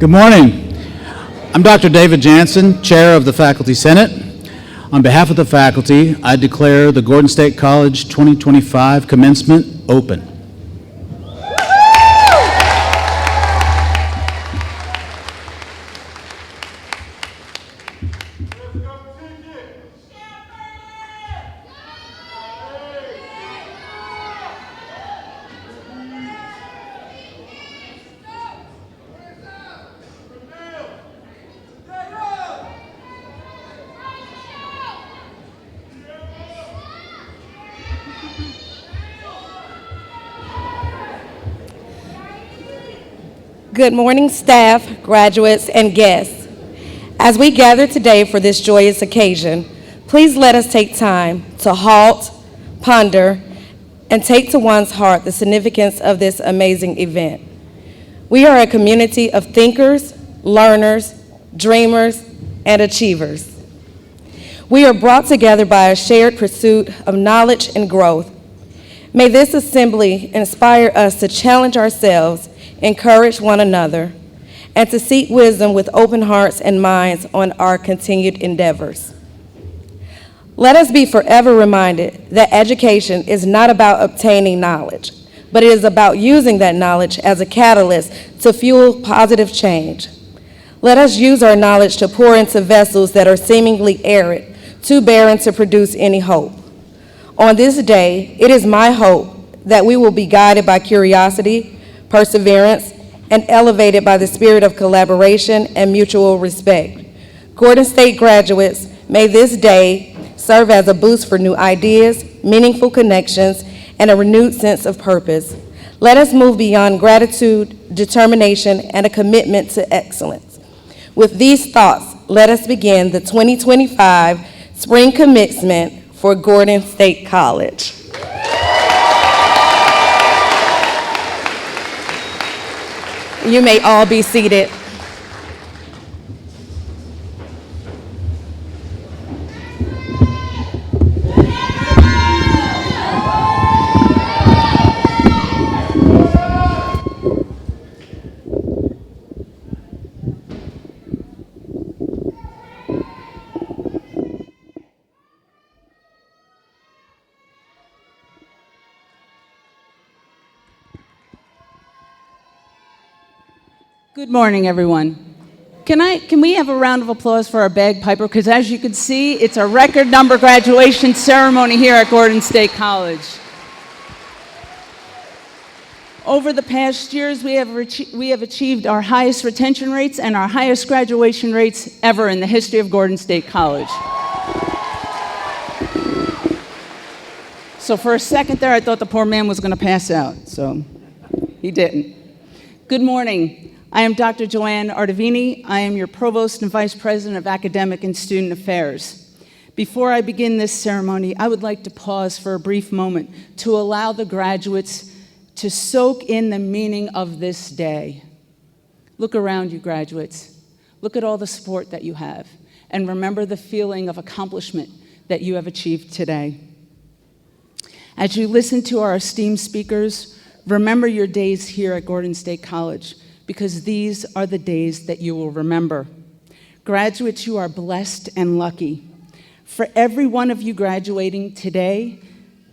Good morning. I'm Dr. David Jansen, Chair of the Faculty Senate. On behalf of the faculty, I declare the Gordon State College 2025 commencement open. Good morning, staff, graduates, and guests. As we gather today for this joyous occasion, please let us take time to halt, ponder, and take to one's heart the significance of this amazing event. We are a community of thinkers, learners, dreamers, and achievers. We are brought together by a shared pursuit of knowledge and growth. May this assembly inspire us to challenge ourselves, encourage one another, and to seek wisdom with open hearts and minds on our continued endeavors. Let us be forever reminded that education is not about obtaining knowledge, but it is about using that knowledge as a catalyst to fuel positive change. Let us use our knowledge to pour into vessels that are seemingly arid, too barren to produce any hope. On this day, it is my hope that we will be guided by curiosity, perseverance, and elevated by the spirit of collaboration and mutual respect. Gordon State graduates, may this day serve as a boost for new ideas, meaningful connections, and a renewed sense of purpose. Let us move beyond gratitude, determination, and a commitment to excellence. With these thoughts, let us begin the 2025 Spring Commencement for Gordon State College. You may all be seated. Good morning, everyone. Can we have a round of applause for our bagpiper? Because as you can see, it's a record number graduation ceremony here at Gordon State College. Over the past years, we have achieved our highest retention rates and our highest graduation rates ever in the history of Gordon State College. So for a second there, I thought the poor man was going to pass out, so he didn't. Good morning. I am Dr. Joanne Ardavini. I am your Provost and Vice President of Academic and Student Affairs. Before I begin this ceremony, I would like to pause for a brief moment to allow the graduates to soak in the meaning of this day. Look around you, graduates. Look at all the support that you have, and remember the feeling of accomplishment that you have achieved today. As you listen to our esteemed speakers, remember your days here at Gordon State College, because these are the days that you will remember. Graduates, you are blessed and lucky. For every one of you graduating today,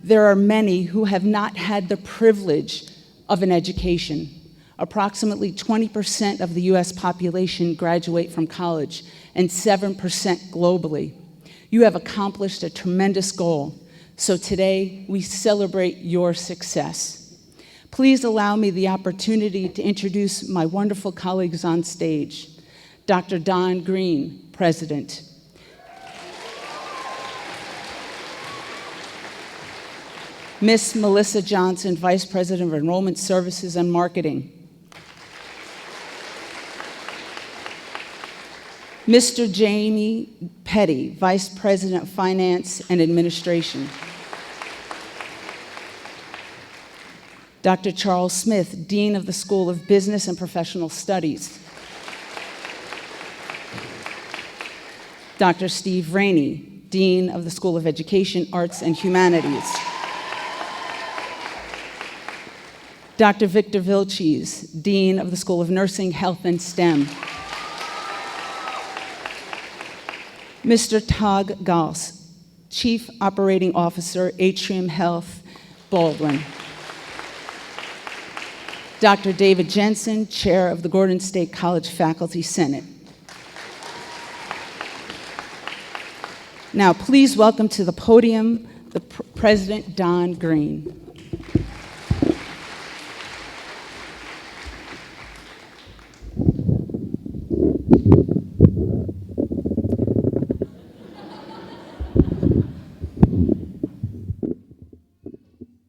there are many who have not had the privilege of an education. Approximately 20% of the US population graduate from college, and 7% globally. You have accomplished a tremendous goal, so today we celebrate your success. Please allow me the opportunity to introduce my wonderful colleagues on stage. Dr. Don Green, President. Miss Melissa Johnson, Vice President of Enrollment Services and Marketing. Mr. Jamie Petty, Vice President of Finance and Administration. Dr. Charles Smith, Dean of the School of Business and Professional Studies. Dr. Steve Rainey, Dean of the School of Education, Arts and Humanities. Dr. Victor Vilches, Dean of the School of Nursing, Health, and STEM. Mr. Tag Gauss, Chief Operating Officer, Atrium Health, Baldwin. Dr. David Jensen, Chair of the Gordon State College Faculty Senate. Now, please welcome to the podium the President Don Green.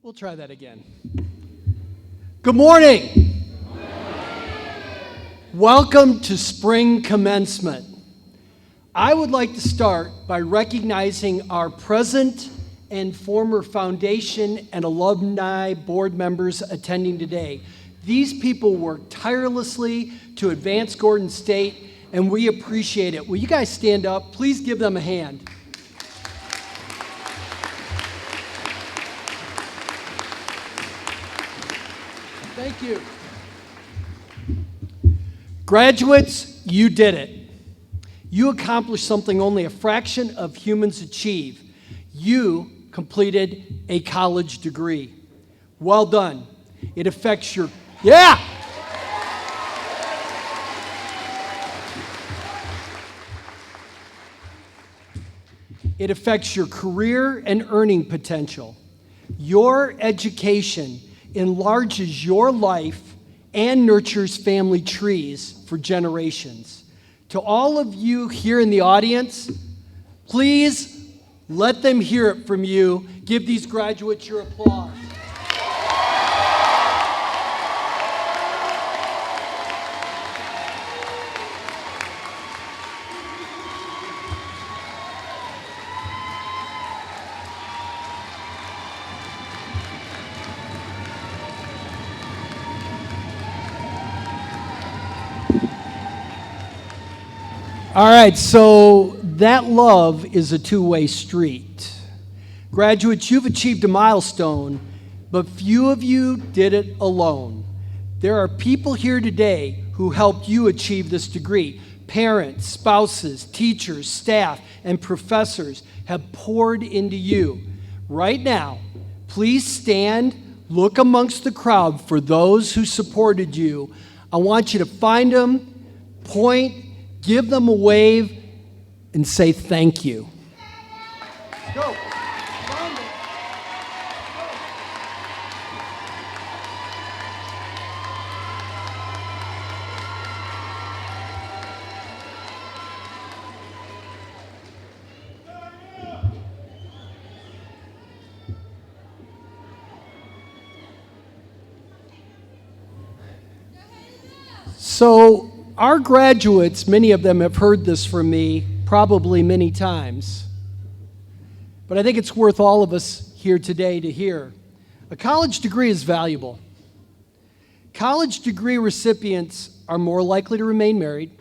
We'll try that again. Good morning. Welcome to spring commencement. I would like to start by recognizing our present and former foundation and alumni board members attending today. These people work tirelessly to advance Gordon State, and we appreciate it. Will you guys stand up? Please give them a hand. Thank you. Graduates, you did it. You accomplished something only a fraction of humans achieve. You completed a college degree. Well done. It affects your, yeah! It affects your career and earning potential. Your education enlarges your life and nurtures family trees for generations. To all of you here in the audience, please let them hear it from you. Give these graduates your applause. All right, so that love is a two-way street. Graduates, you've achieved a milestone, but few of you did it alone. There are people here today who helped you achieve this degree. Parents, spouses, teachers, staff, and professors have poured into you. Right now, please stand, look amongst the crowd for those who supported you. I want you to find them, point, give them a wave, and say thank you. Go. Find them. So, our graduates, many of them have heard this from me probably many times, but I think it's worth all of us here today to hear. A college degree is valuable. College degree recipients are more likely to remain married,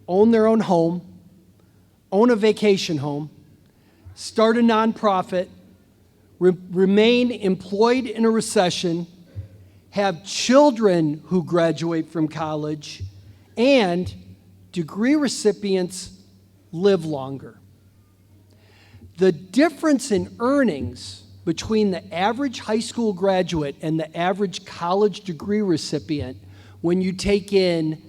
own their own home, own a vacation home, start a nonprofit, remain employed in a recession, have children who graduate from college, and degree recipients live longer. The difference in earnings between the average high school graduate and the average college degree recipient, when you take in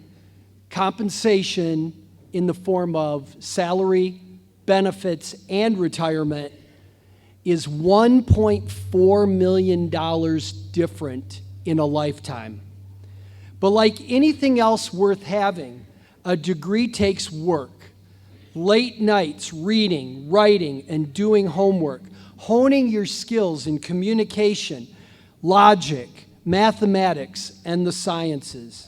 compensation in the form of salary, benefits, and retirement, is $1.4 million different in a lifetime. But like anything else worth having, a degree takes work. Late nights reading, writing, and doing homework, honing your skills in communication, logic, mathematics, and the sciences.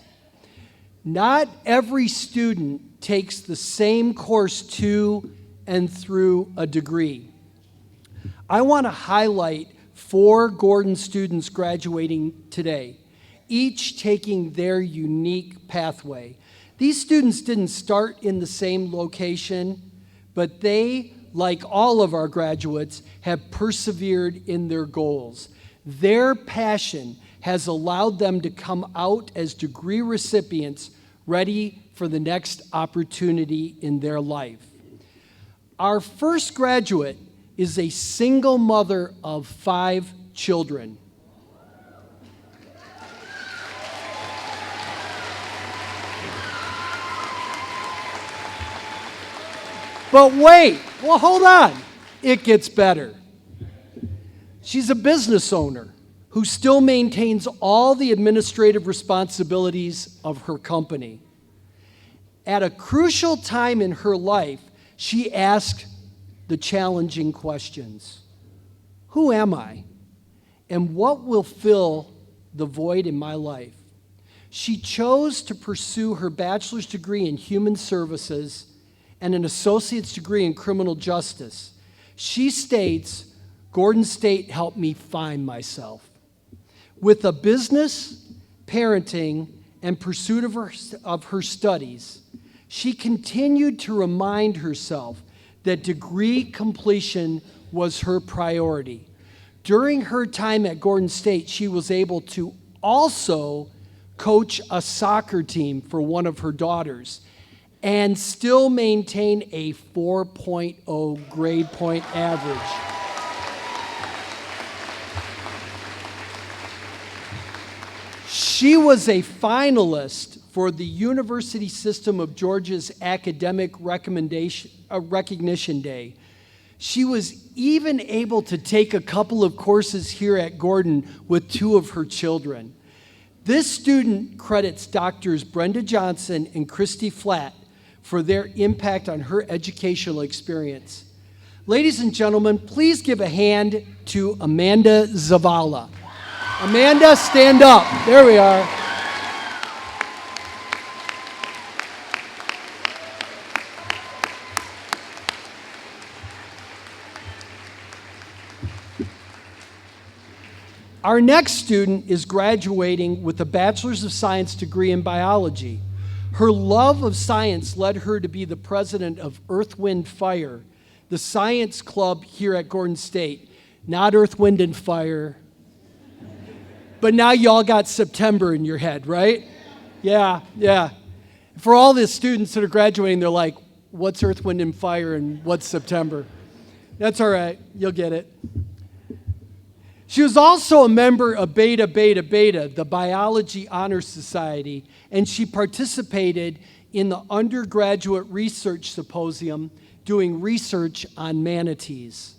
Not every student takes the same course to and through a degree. I want to highlight 4 Gordon students graduating today, each taking their unique pathway. These students didn't start in the same location, but they, like all of our graduates, have persevered in their goals. Their passion has allowed them to come out as degree recipients ready for the next opportunity in their life. Our first graduate is a single mother of 5 children. But wait, well, hold on. It gets better. She's a business owner who still maintains all the administrative responsibilities of her company. At a crucial time in her life, she asked the challenging questions. Who am I? And what will fill the void in my life? She chose to pursue her bachelor's degree in human services and an associate's degree in criminal justice. She states, Gordon State helped me find myself. With a business, parenting, and pursuit of her studies, she continued to remind herself that degree completion was her priority. During her time at Gordon State, she was able to also coach a soccer team for one of her daughters and still maintain a 4.0 grade point average. She was a finalist for the University System of Georgia's Academic Recognition Day. She was even able to take a couple of courses here at Gordon with 2 of her children. This student credits Doctors Brenda Johnson and Christy Flatt for their impact on her educational experience. Ladies and gentlemen, please give a hand to Amanda Zavala. Amanda, stand up. There we are. Our next student is graduating with a Bachelor's of Science degree in biology. Her love of science led her to be the president of Earth, Wind, Fire, the science club here at Gordon State. Not Earth, Wind, and Fire. But now y'all got September in your head, right? Yeah. For all the students that are graduating, they're like, what's Earth, Wind, and Fire and what's September? That's all right. You'll get it. She was also a member of Beta Beta Beta, the Biology Honor Society, and she participated in the undergraduate research symposium doing research on manatees.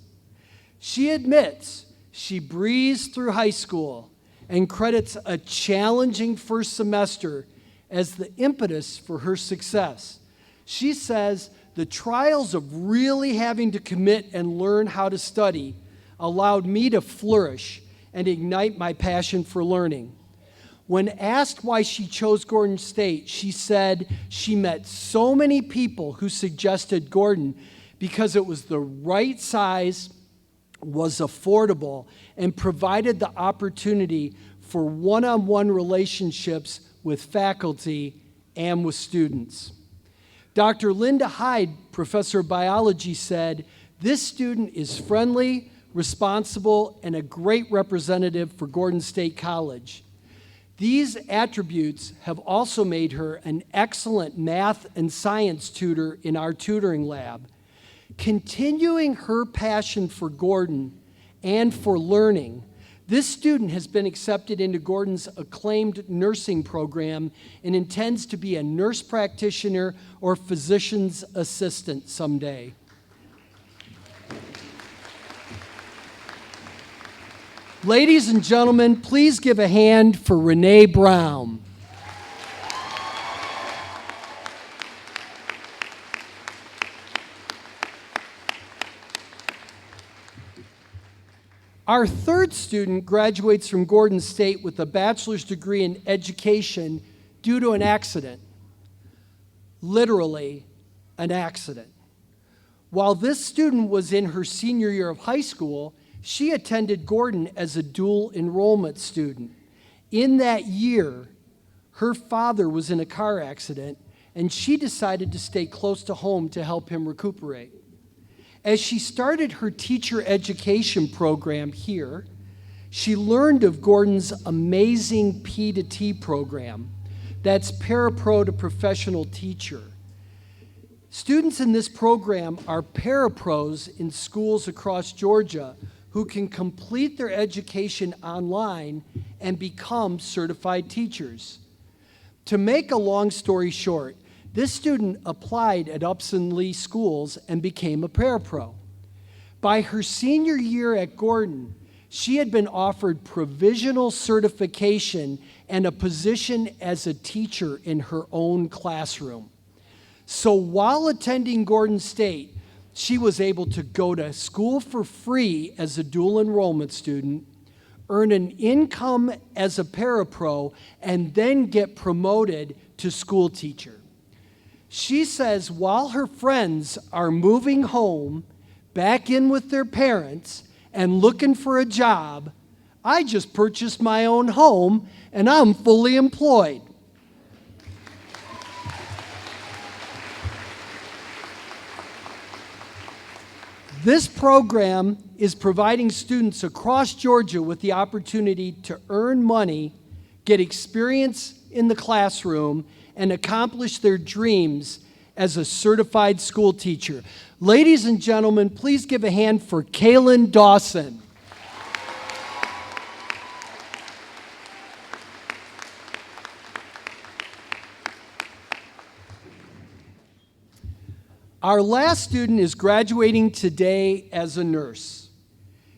She admits she breezed through high school and credits a challenging first semester as the impetus for her success. She says the trials of really having to commit and learn how to study allowed me to flourish and ignite my passion for learning. When asked why she chose Gordon State, she said she met so many people who suggested Gordon because it was the right size, was affordable, and provided the opportunity for one-on-one relationships with faculty and with students. Dr. Linda Hyde, professor of biology, said, "This student is friendly, responsible, and a great representative for Gordon State College. These attributes have also made her an excellent math and science tutor in our tutoring lab." Continuing her passion for Gordon and for learning, this student has been accepted into Gordon's acclaimed nursing program and intends to be a nurse practitioner or physician's assistant someday. Ladies and gentlemen, please give a hand for Renee Brown. Our third student graduates from Gordon State with a bachelor's degree in education due to an accident. Literally, an accident. While this student was in her senior year of high school, she attended Gordon as a dual enrollment student. In that year, her father was in a car accident, and she decided to stay close to home to help him recuperate. As she started her teacher education program here, She learned of Gordon's amazing P2T program. That's Parapro to Professional Teacher. Students in this program are parapros in schools across Georgia who can complete their education online and become certified teachers. To make a long story short, this student applied at Upson Lee schools and became a parapro. By her senior year at Gordon, she had been offered provisional certification and a position as a teacher in her own classroom. So while attending Gordon State, she was able to go to school for free as a dual enrollment student, earn an income as a parapro, and then get promoted to school teacher. She says while her friends are moving home, back in with their parents, and looking for a job, I just purchased my own home and I'm fully employed. This program is providing students across Georgia with the opportunity to earn money, get experience in the classroom, and accomplish their dreams as a certified school teacher. Ladies and gentlemen, please give a hand for Kaylin Dawson. Our last student is graduating today as a nurse.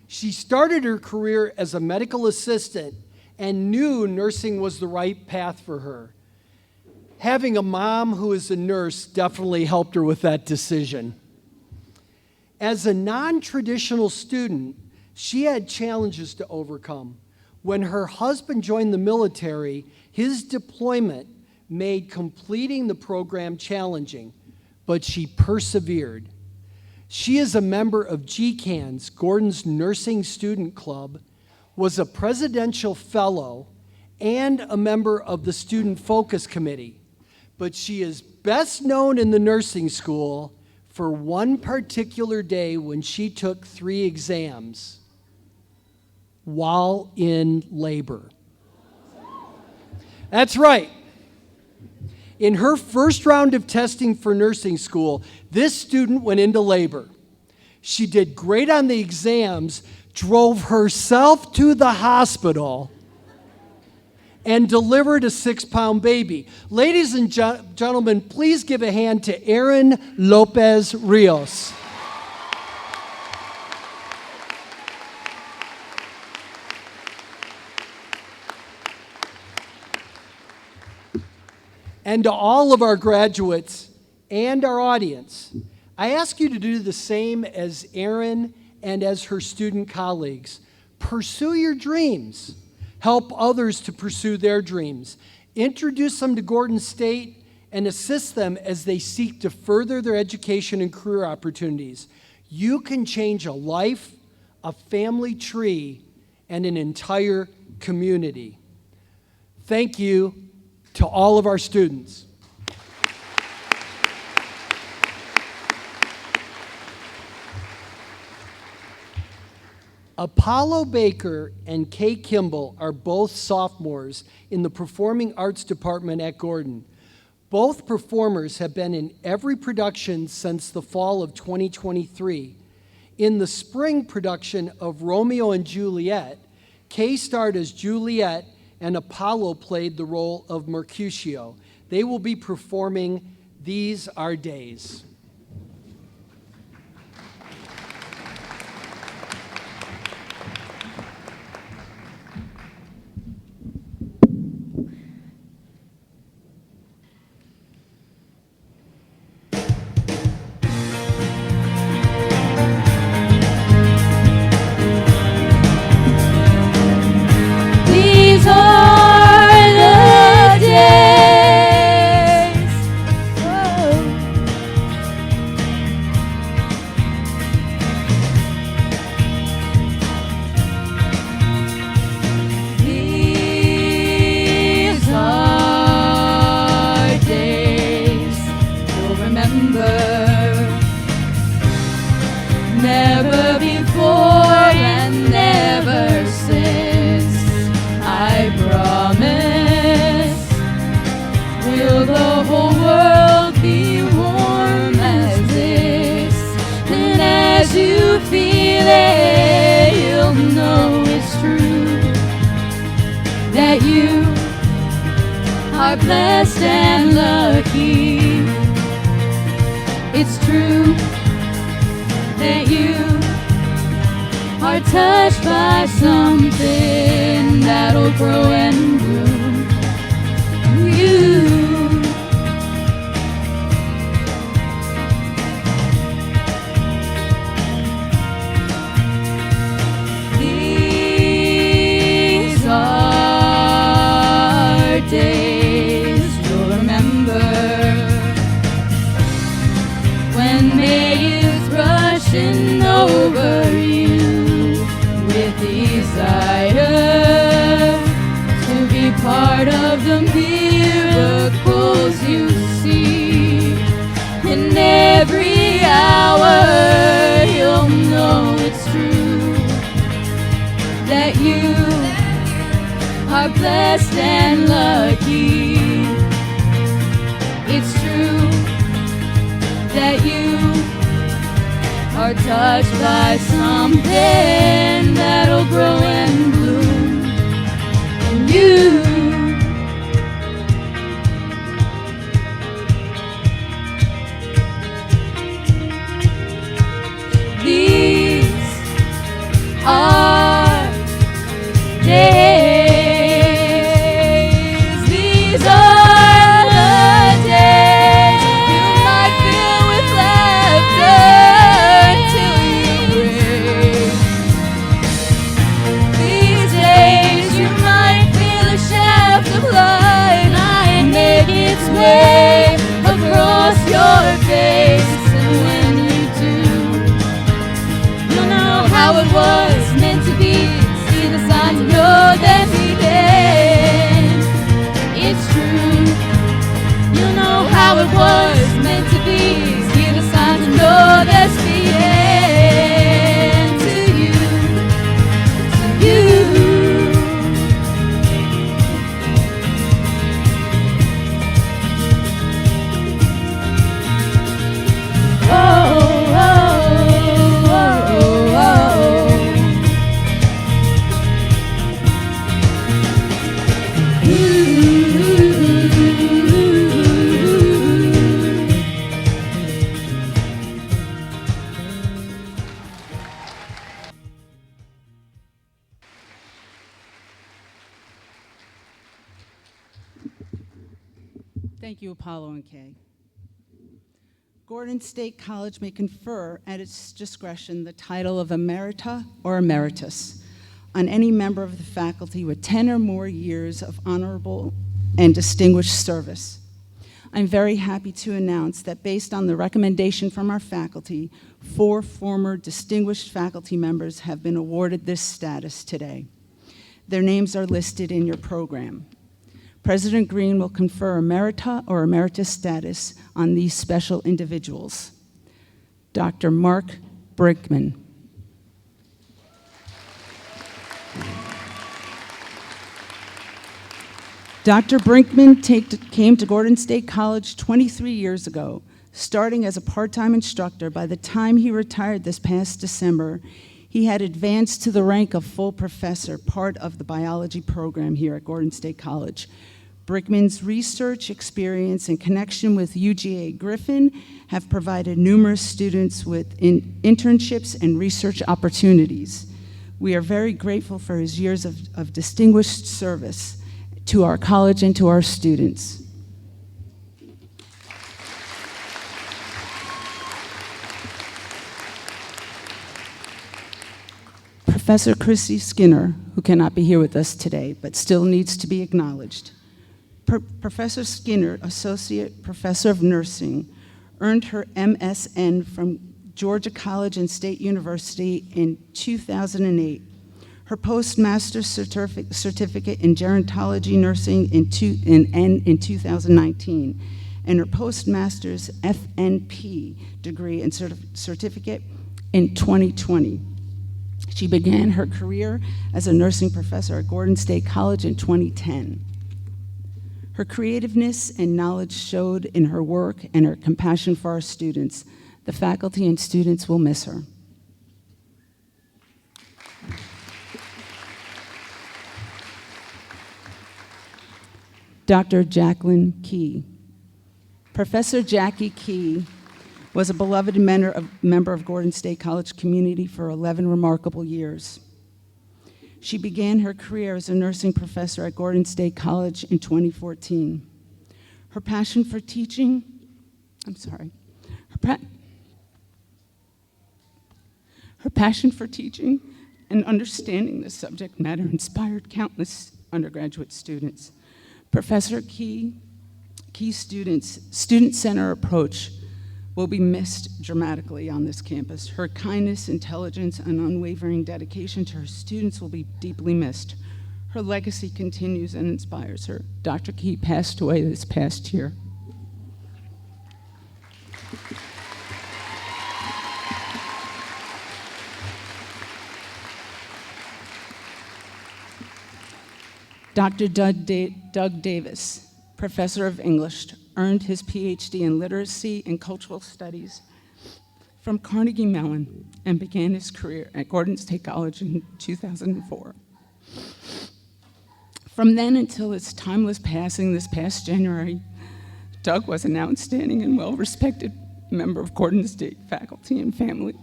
She started her career as a medical assistant and knew nursing was the right path for her. Having a mom who is a nurse definitely helped her with that decision. As a non-traditional student, she had challenges to overcome. When her husband joined the military, his deployment made completing the program challenging, but she persevered. She is a member of GCAN's, Gordon's Nursing Student Club, was a presidential fellow, and a member of the Student Focus Committee. But she is best known in the nursing school for one particular day when she took 3 exams while in labor. That's right. In her first round of testing for nursing school, this student went into labor. She did great on the exams, drove herself to the hospital, and delivered a 6-pound baby. Ladies and gentlemen, please give a hand to Erin Lopez Rios. And to all of our graduates and our audience, I ask you to do the same as Erin and as her student colleagues. Pursue your dreams. Help others to pursue their dreams. Introduce them to Gordon State and assist them as they seek to further their education and career opportunities. You can change a life, a family tree, and an entire community. Thank you to all of our students. Apollo Baker and Kay Kimball are both sophomores in the Performing Arts Department at Gordon. Both performers have been in every production since the fall of 2023. In the spring production of Romeo and Juliet, Kay starred as Juliet and Apollo played the role of Mercutio. They will be performing These Are Days. These are the days. Oh. someday you'll know it's true, that you are blessed and lucky. It's true that you are touched by something that'll grow and bloom. You these are days you'll remember, when May is rushing over you with desire to be part of the miracles you see. In every hour you'll know it's true, that you are blessed and lucky. It's true that you are touched by something that'll grow and bloom in you. These are days. These are the days you might feel with laughter till you break. These days you might feel a shaft of light make its way across your face, and when you do, you'll know how it was meant to be. See the signs and know that we did. It's true. You'll know how it was meant to be. See the signs and know that's the end to you. To you. Oh, oh, oh, oh, oh. Thank you, Apollo and Kay. Gordon State College may confer at its discretion the title of Emerita or Emeritus on any member of the faculty with 10 or more years of honorable and distinguished service. I'm very happy to announce that based on the recommendation from our faculty, 4 former distinguished faculty members have been awarded this status today. Their names are listed in your program. President Green will confer Emerita or Emeritus status on these special individuals. Dr. Mark Brinkman. Dr. Brinkman came to Gordon State College 23 years ago, starting as a part-time instructor. By the time he retired this past December, he had advanced to the rank of full professor, part of the biology program here at Gordon State College. Brinkman's research experience and connection with UGA Griffin have provided numerous students with internships and research opportunities. We are very grateful for his years of distinguished service to our college and to our students. Professor Chrissy Skinner, who cannot be here with us today, but still needs to be acknowledged. Professor Skinner, Associate Professor of Nursing, earned her MSN from Georgia College and State University in 2008, her postmaster's certificate in gerontology nursing in 2019, and her postmaster's FNP degree and certificate in 2020. She began her career as a nursing professor at Gordon State College in 2010. Her creativeness and knowledge showed in her work and her compassion for our students. The faculty and students will miss her. Dr. Jacqueline Key. Professor Jackie Key was a beloved member of Gordon State College community for 11 remarkable years. She began her career as a nursing professor at Gordon State College in 2014. Her passion for teaching, her passion for teaching and understanding the subject matter inspired countless undergraduate students. Professor Key's student-centered approach will be missed dramatically on this campus. Her kindness, intelligence, and unwavering dedication to her students will be deeply missed. Her legacy continues and inspires her. Dr. Key passed away this past year. Dr. Doug Davis, professor of English, earned his PhD in literacy and cultural studies from Carnegie Mellon and began his career at Gordon State College in 2004. From then until his timeless passing this past January, Doug was an outstanding and well-respected member of Gordon State faculty and family.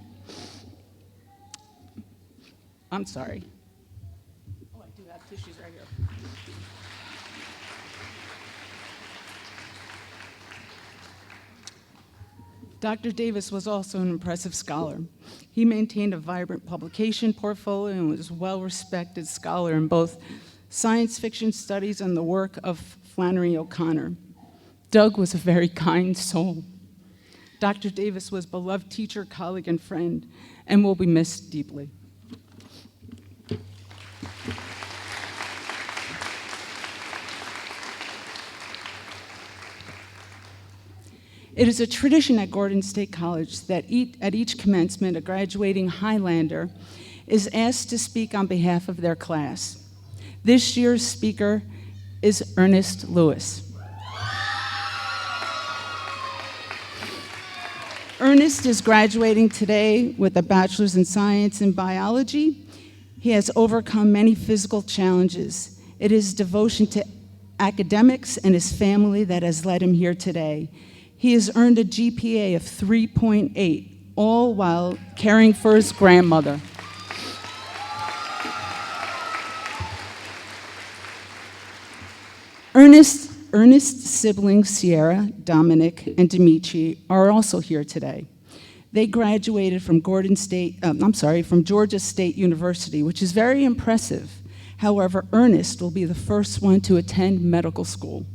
I'm sorry. Oh, I do have tissues right here. Dr. Davis was also an impressive scholar. He maintained a vibrant publication portfolio and was a well-respected scholar in both science fiction studies and the work of Flannery O'Connor. Doug was a very kind soul. Dr. Davis was a beloved teacher, colleague, and friend, and will be missed deeply. It is a tradition at Gordon State College that at each commencement, a graduating Highlander is asked to speak on behalf of their class. This year's speaker is Ernest Lewis. Ernest is graduating today with a bachelor's in science and biology. He has overcome many physical challenges. It is devotion to academics and his family that has led him here today. He has earned a GPA of 3.8, all while caring for his grandmother. Ernest's siblings, Sierra, Dominic, and Dimitri, are also here today. They graduated from Georgia State University, which is very impressive. However, Ernest will be the first one to attend medical school.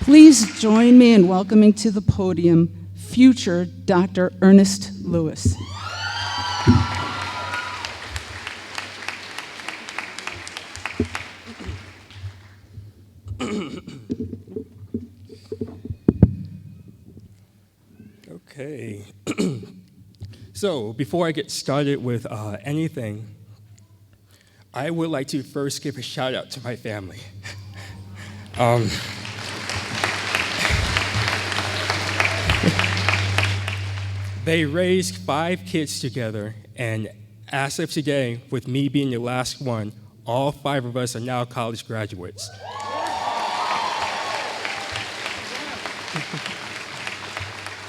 Please join me in welcoming to the podium future Dr. Ernest Lewis. Okay. So before I get started with anything, I would like to first give a shout out to my family. They raised 5 kids together, and as of today, with me being the last one, all 5 of us are now college graduates.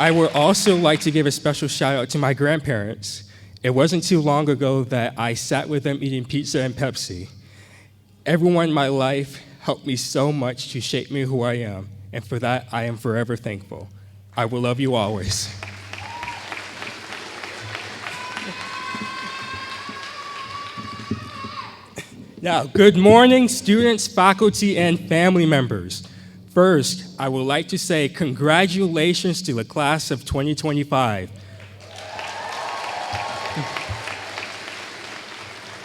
I would also like to give a special shout out to my grandparents. It wasn't too long ago that I sat with them eating pizza and Pepsi. Everyone in my life helped me so much to shape me who I am, and for that, I am forever thankful. I will love you always. Now, good morning, students, faculty, and family members. First, I would like to say congratulations to the class of 2025.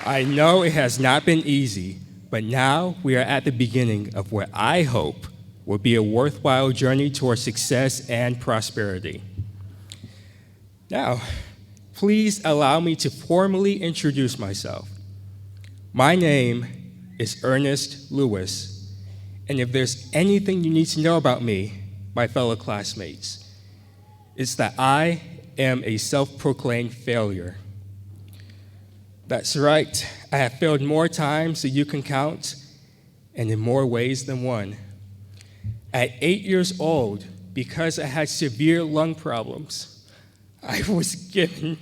I know it has not been easy, but now we are at the beginning of what I hope will be a worthwhile journey towards success and prosperity. Now, please allow me to formally introduce myself. My name is Ernest Lewis, and if there's anything you need to know about me, my fellow classmates, it's that I am a self-proclaimed failure. That's right, I have failed more times than you can count, and in more ways than one. At 8 years old, because I had severe lung problems, I was given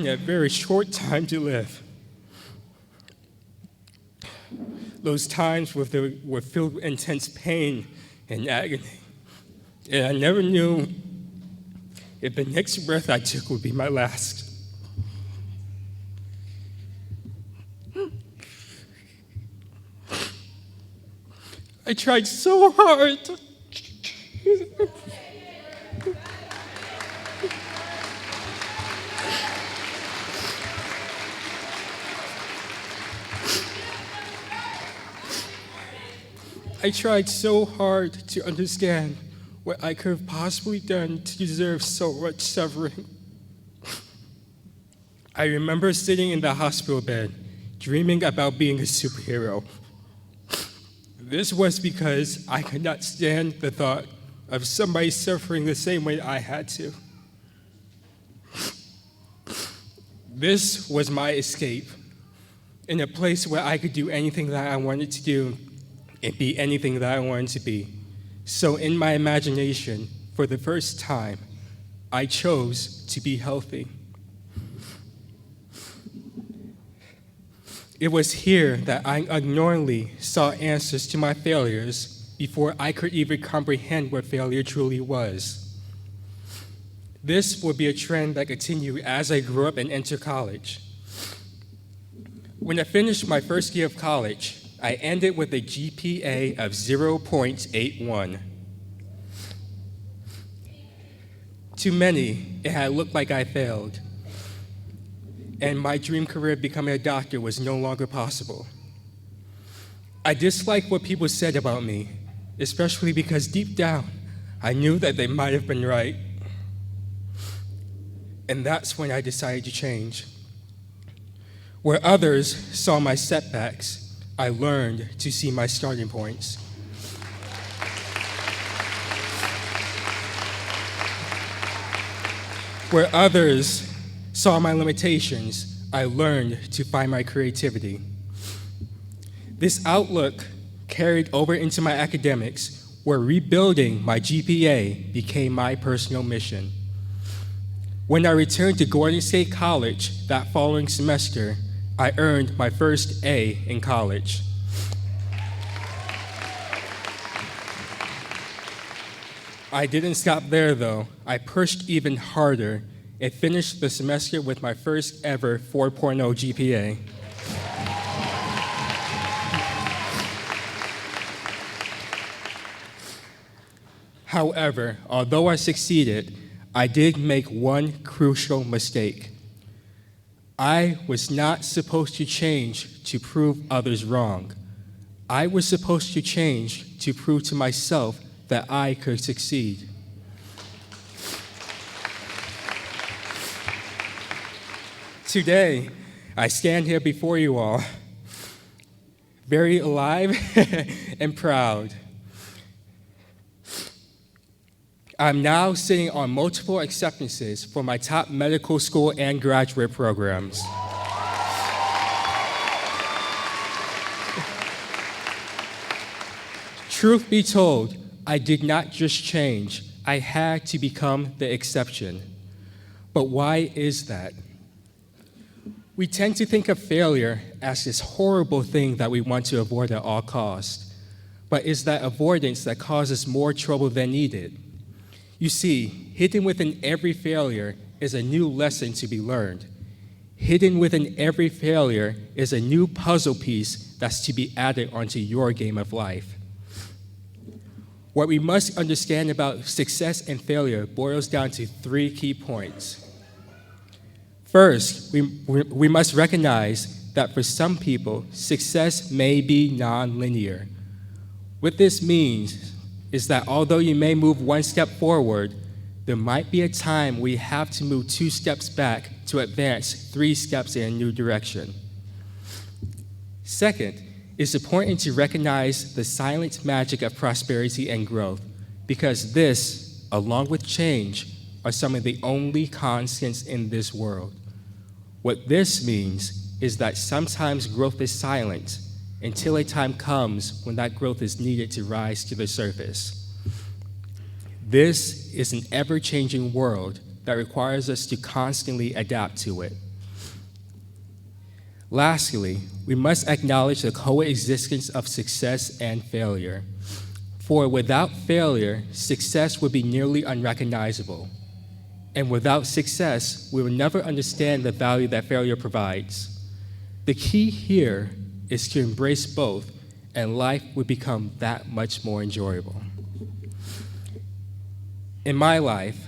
a very short time to live. Those times were filled with intense pain and agony, and I never knew if the next breath I took would be my last. I tried so hard. I tried so hard to understand what I could have possibly done to deserve so much suffering. I remember sitting in the hospital bed, dreaming about being a superhero. This was because I could not stand the thought of somebody suffering the same way I had to. This was my escape, in a place where I could do anything that I wanted to do and be anything that I wanted to be. So in my imagination, for the first time, I chose to be healthy. It was here that I unknowingly saw answers to my failures before I could even comprehend what failure truly was. This would be a trend that continued as I grew up and entered college. When I finished my first year of college, I ended with a GPA of 0.81. To many, it had looked like I failed, and my dream career of becoming a doctor was no longer possible. I disliked what people said about me, especially because deep down, I knew that they might have been right. And that's when I decided to change. Where others saw my setbacks, I learned to see my starting points. Where others saw my limitations, I learned to find my creativity. This outlook carried over into my academics, where rebuilding my GPA became my personal mission. When I returned to Gordon State College that following semester, I earned my first A in college. I didn't stop there, though. I pushed even harder and finished the semester with my first ever 4.0 GPA. However, although I succeeded, I did make one crucial mistake. I was not supposed to change to prove others wrong. I was supposed to change to prove to myself that I could succeed. Today, I stand here before you all, very alive and proud. I'm now sitting on multiple acceptances for my top medical school and graduate programs. Truth be told, I did not just change. I had to become the exception. But why is that? We tend to think of failure as this horrible thing that we want to avoid at all costs. But it's that avoidance that causes more trouble than needed. You see, hidden within every failure is a new lesson to be learned. Hidden within every failure is a new puzzle piece that's to be added onto your game of life. What we must understand about success and failure boils down to 3 key points. First, we must recognize that for some people, success may be non-linear. What this means is that although you may move 1 step forward, there might be a time we have to move 2 steps back to advance 3 steps in a new direction. Second, It's important to recognize the silent magic of prosperity and growth, because this, along with change, are some of the only constants in this world. What this means is that sometimes growth is silent until a time comes when that growth is needed to rise to the surface. This is an ever-changing world that requires us to constantly adapt to it. Lastly, we must acknowledge the coexistence of success and failure. For without failure, success would be nearly unrecognizable. And without success, we will never understand the value that failure provides. The key here is to embrace both, and life would become that much more enjoyable. In my life,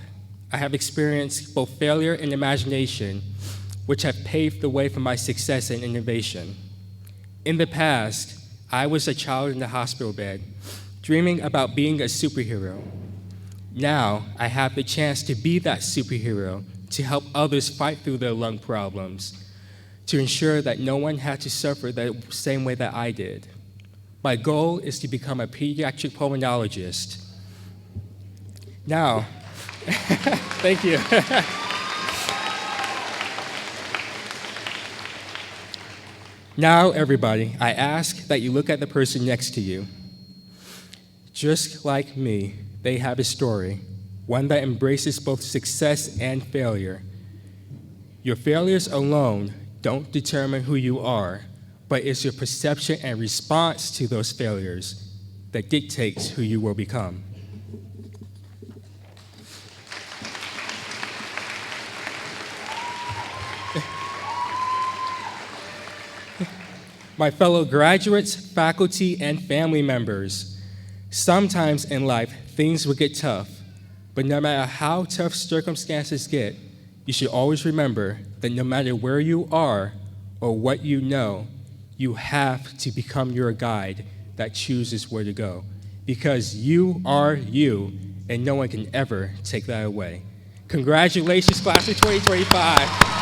I have experienced both failure and imagination, which have paved the way for my success and innovation. In the past, I was a child in the hospital bed, dreaming about being a superhero. Now, I have the chance to be that superhero, to help others fight through their lung problems, to ensure that no one had to suffer the same way that I did. My goal is to become a pediatric pulmonologist. Now, thank you. Now, everybody, I ask that you look at the person next to you. Just like me, they have a story, one that embraces both success and failure. Your failures alone don't determine who you are, but it's your perception and response to those failures that dictates who you will become. My fellow graduates, faculty, and family members, sometimes in life, things will get tough, but no matter how tough circumstances get, you should always remember that no matter where you are or what you know, you have to become your guide that chooses where to go, because you are you, and no one can ever take that away. Congratulations, class of 2025.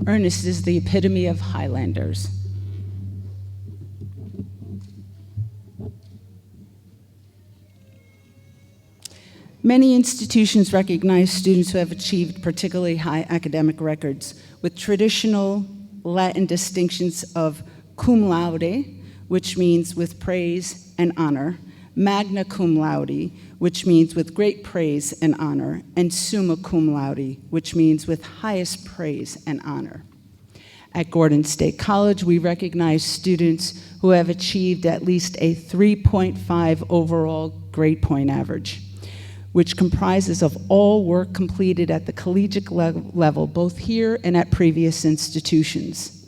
Ernest is the epitome of Highlanders. Many institutions recognize students who have achieved particularly high academic records with traditional Latin distinctions of cum laude, which means with praise and honor, magna cum laude, which means with great praise and honor, and summa cum laude, which means with highest praise and honor. At Gordon State College, we recognize students who have achieved at least a 3.5 overall grade point average, which comprises of all work completed at the collegiate level, both here and at previous institutions.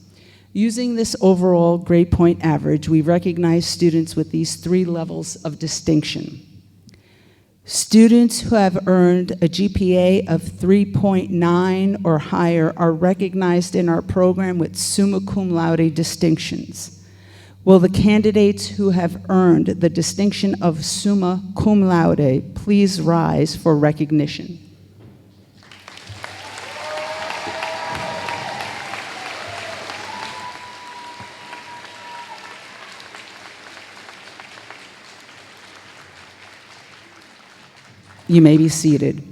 Using this overall grade point average, we recognize students with these 3 levels of distinction. Students who have earned a GPA of 3.9 or higher are recognized in our program with summa cum laude distinctions. Will the candidates who have earned the distinction of summa cum laude please rise for recognition? You may be seated.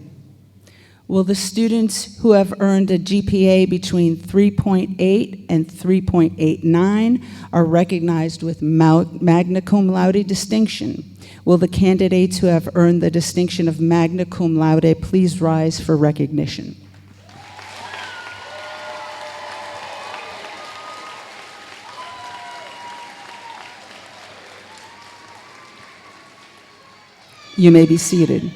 Will the students who have earned a GPA between 3.8 and 3.89 are recognized with magna cum laude distinction? Will the candidates who have earned the distinction of magna cum laude please rise for recognition? You may be seated.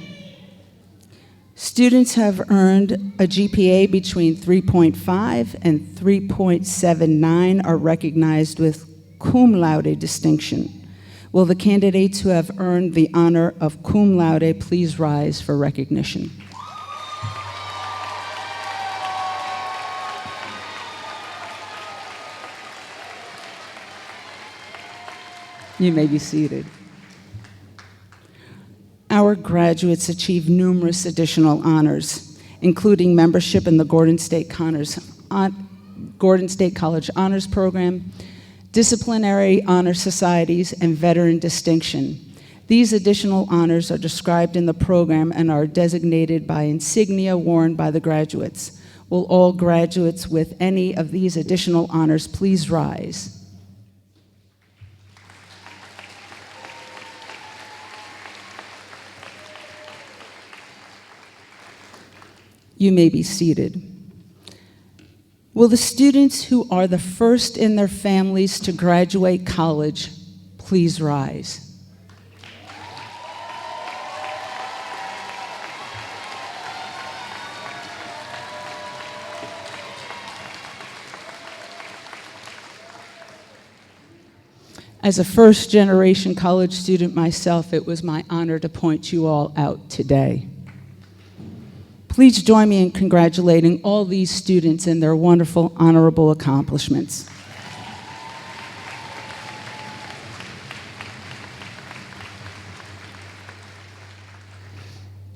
Students have earned a GPA between 3.5 and 3.79 are recognized with cum laude distinction. Will the candidates who have earned the honor of cum laude please rise for recognition? You may be seated. Our graduates achieved numerous additional honors, including membership in the Gordon State College Honors Program, disciplinary honor societies, and veteran distinction. These additional honors are described in the program and are designated by insignia worn by the graduates. Will all graduates with any of these additional honors please rise? You may be seated. Will the students who are the first in their families to graduate college please rise? As a first-generation college student myself, it was my honor to point you all out today. Please join me in congratulating all these students and their wonderful, honorable accomplishments.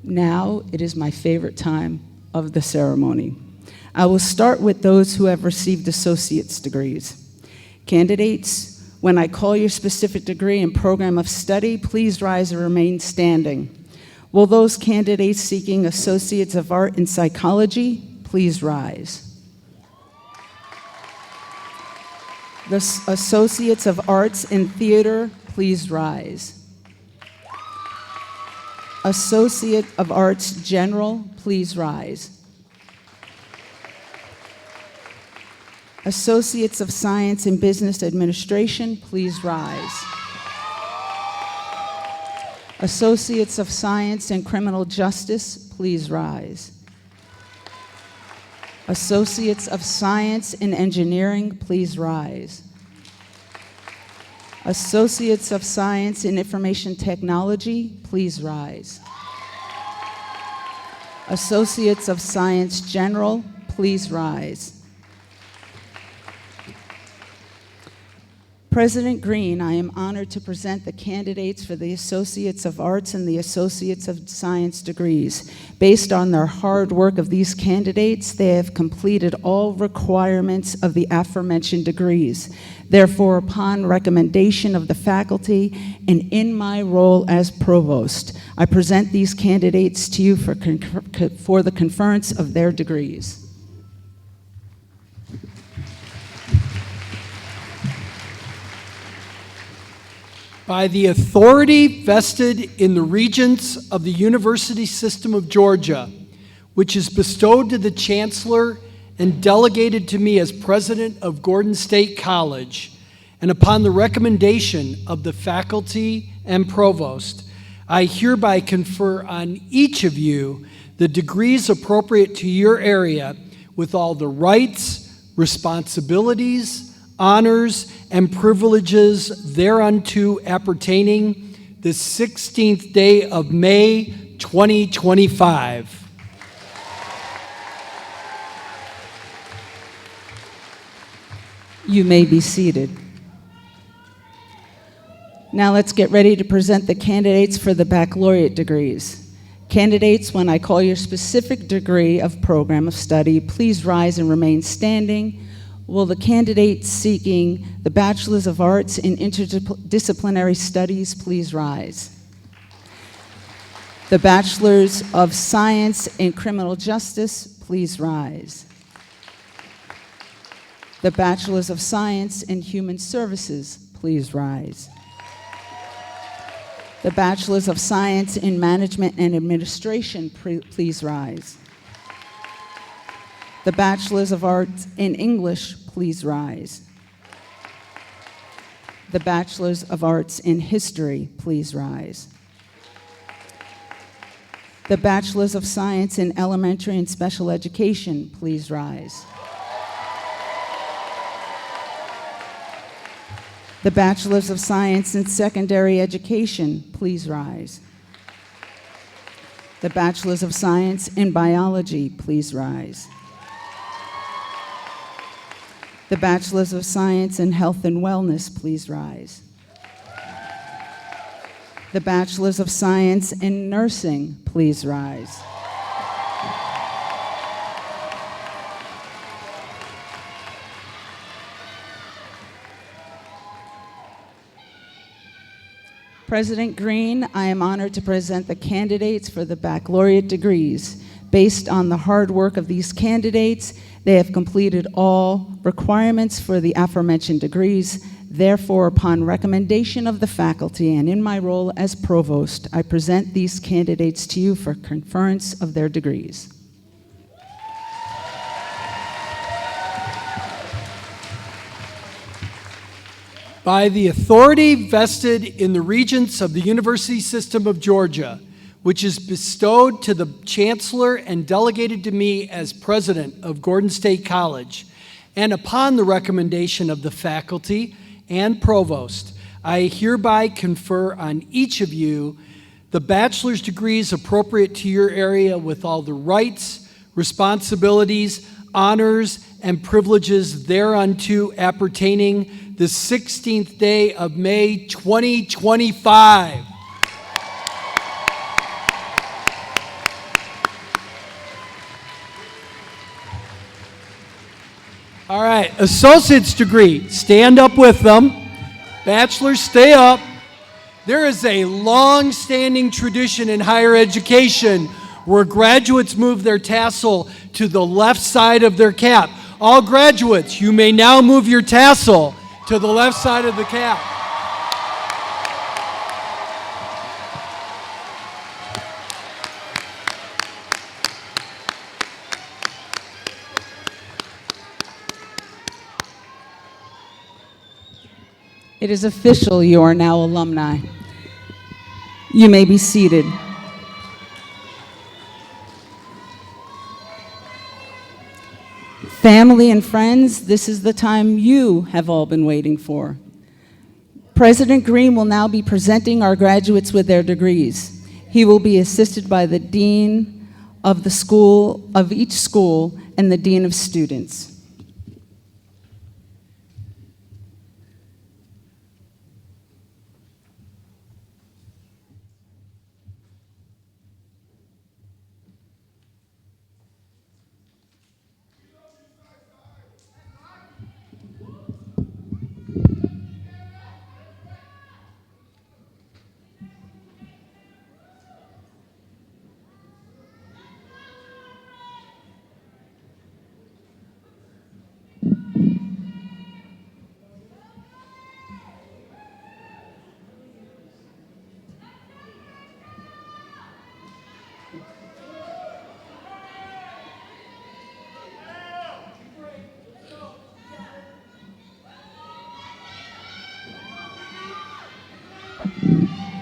Now it is my favorite time of the ceremony. I will start with those who have received associate's degrees. Candidates, when I call your specific degree and program of study, please rise and remain standing. Will those candidates seeking Associates of Art in Psychology please rise? The Associates of Arts in Theater, please rise. Associate of Arts General, please rise. Associates of Science in Business Administration, please rise. Associates of Science in Criminal Justice, please rise. Associates of Science in Engineering, please rise. Associates of Science in Information Technology, please rise. Associates of Science General, please rise. President Green, I am honored to present the candidates for the Associates of Arts and the Associates of Science degrees. Based on their hard work of these candidates, they have completed all requirements of the aforementioned degrees. Therefore, upon recommendation of the faculty and in my role as provost, I present these candidates to you for the conference of their degrees. By the authority vested in the Regents of the University System of Georgia, which is bestowed to the Chancellor and delegated to me as President of Gordon State College, and upon the recommendation of the faculty and provost, I hereby confer on each of you the degrees appropriate to your area with all the rights, responsibilities, honors, and privileges thereunto appertaining the 16th day of May, 2025. You may be seated. Now let's get ready to present the candidates for the baccalaureate degrees. Candidates, when I call your specific degree of program of study, please rise and remain standing. Will the candidates seeking the Bachelor's of Arts in Interdisciplinary Studies please rise? The Bachelor's of Science in Criminal Justice, please rise. The Bachelor's of Science in Human Services, please rise. The Bachelor's of Science in Management and Administration, please rise. The Bachelor's of Arts in English, please rise. The Bachelor's of Arts in History, please rise. The Bachelor's of Science in Elementary and Special Education, please rise. The Bachelor's of Science in Secondary Education, please rise. The Bachelor's of Science in Biology, please rise. The Bachelor's of Science in Health and Wellness, please rise. The Bachelors of Science in Nursing, please rise. President Green, I am honored to present the candidates for the baccalaureate degrees. Based on the hard work of these candidates, they have completed all requirements for the aforementioned degrees. Therefore, upon recommendation of the faculty and in my role as provost, I present these candidates to you for conference of their degrees. By the authority vested in the Regents of the University System of Georgia, which is bestowed to the Chancellor and delegated to me as President of Gordon State College, and upon the recommendation of the faculty and provost, I hereby confer on each of you the bachelor's degrees appropriate to your area with all the rights, responsibilities, honors, and privileges thereunto appertaining the 16th day of May 2025. All right, associate's degree, stand up with them. Bachelors, stay up. There is a long-standing tradition in higher education where graduates move their tassel to the left side of their cap. All graduates, you may now move your tassel to the left side of the cap. It is official, you are now alumni. You may be seated. Family and friends, this is the time you have all been waiting for. President Green will now be presenting our graduates with their degrees. He will be assisted by the dean of each school and the dean of students.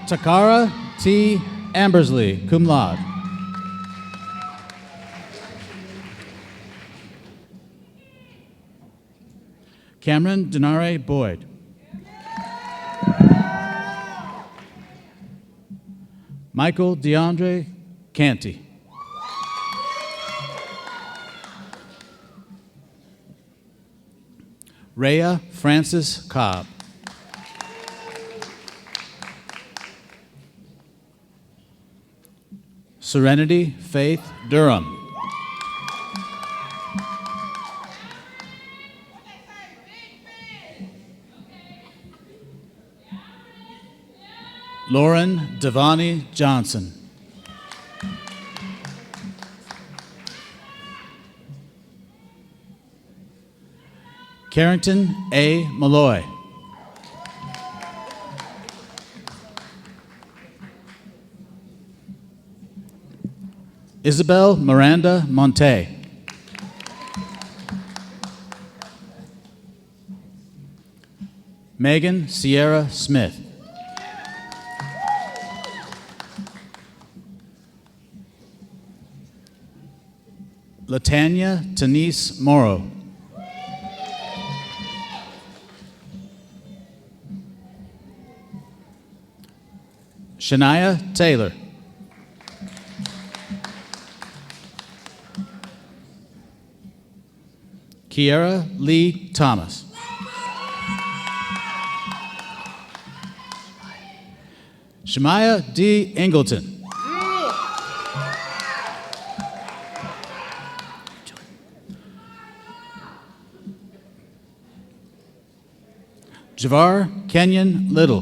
Takara T. Ambersley, cum laude. Cameron Denare Boyd. Michael DeAndre Canty. Rhea Francis Cobb. Serenity Faith Durham. Lauren Devani Johnson. Carrington A. Malloy. Isabel Miranda Monte. Megan Sierra Smith. Latanya Tanise Morrow. Shania Taylor. Kiera Lee Thomas. Shemaiah D. Ingleton. Javar Kenyon Little.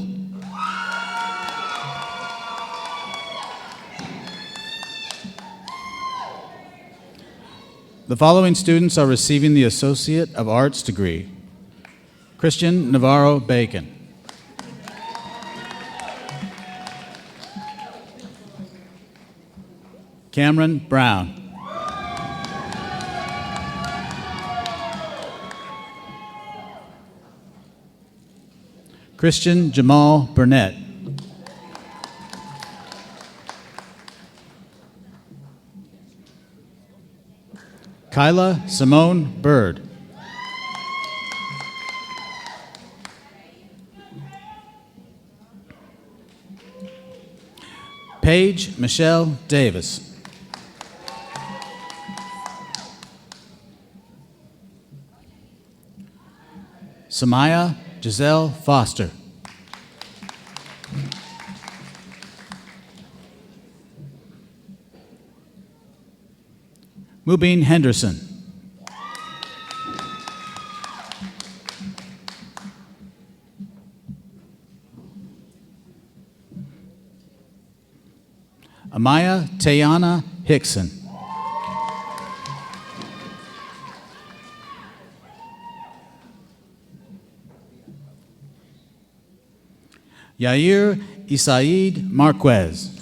The following students are receiving the Associate of Arts degree. Christian Navarro Bacon. Cameron Brown. Christian Jamal Burnett. Kyla Simone Bird. Paige Michelle Davis. Samaya Giselle Foster. Mubin Henderson. Amaya Tayana Hickson. Yair Isaid Marquez.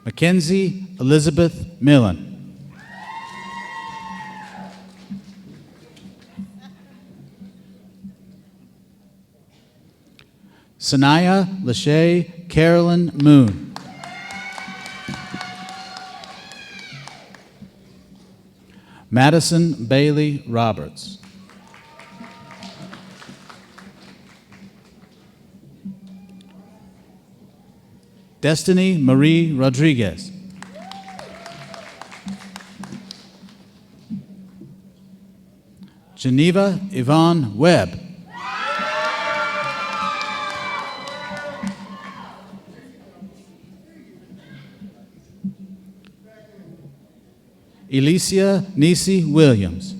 Mackenzie Elizabeth Millen. Sanaya Lachey Carolyn Moon. Madison Bailey Roberts. Destiny Marie Rodriguez. Geneva Yvonne Webb. Elicia Nisi Williams.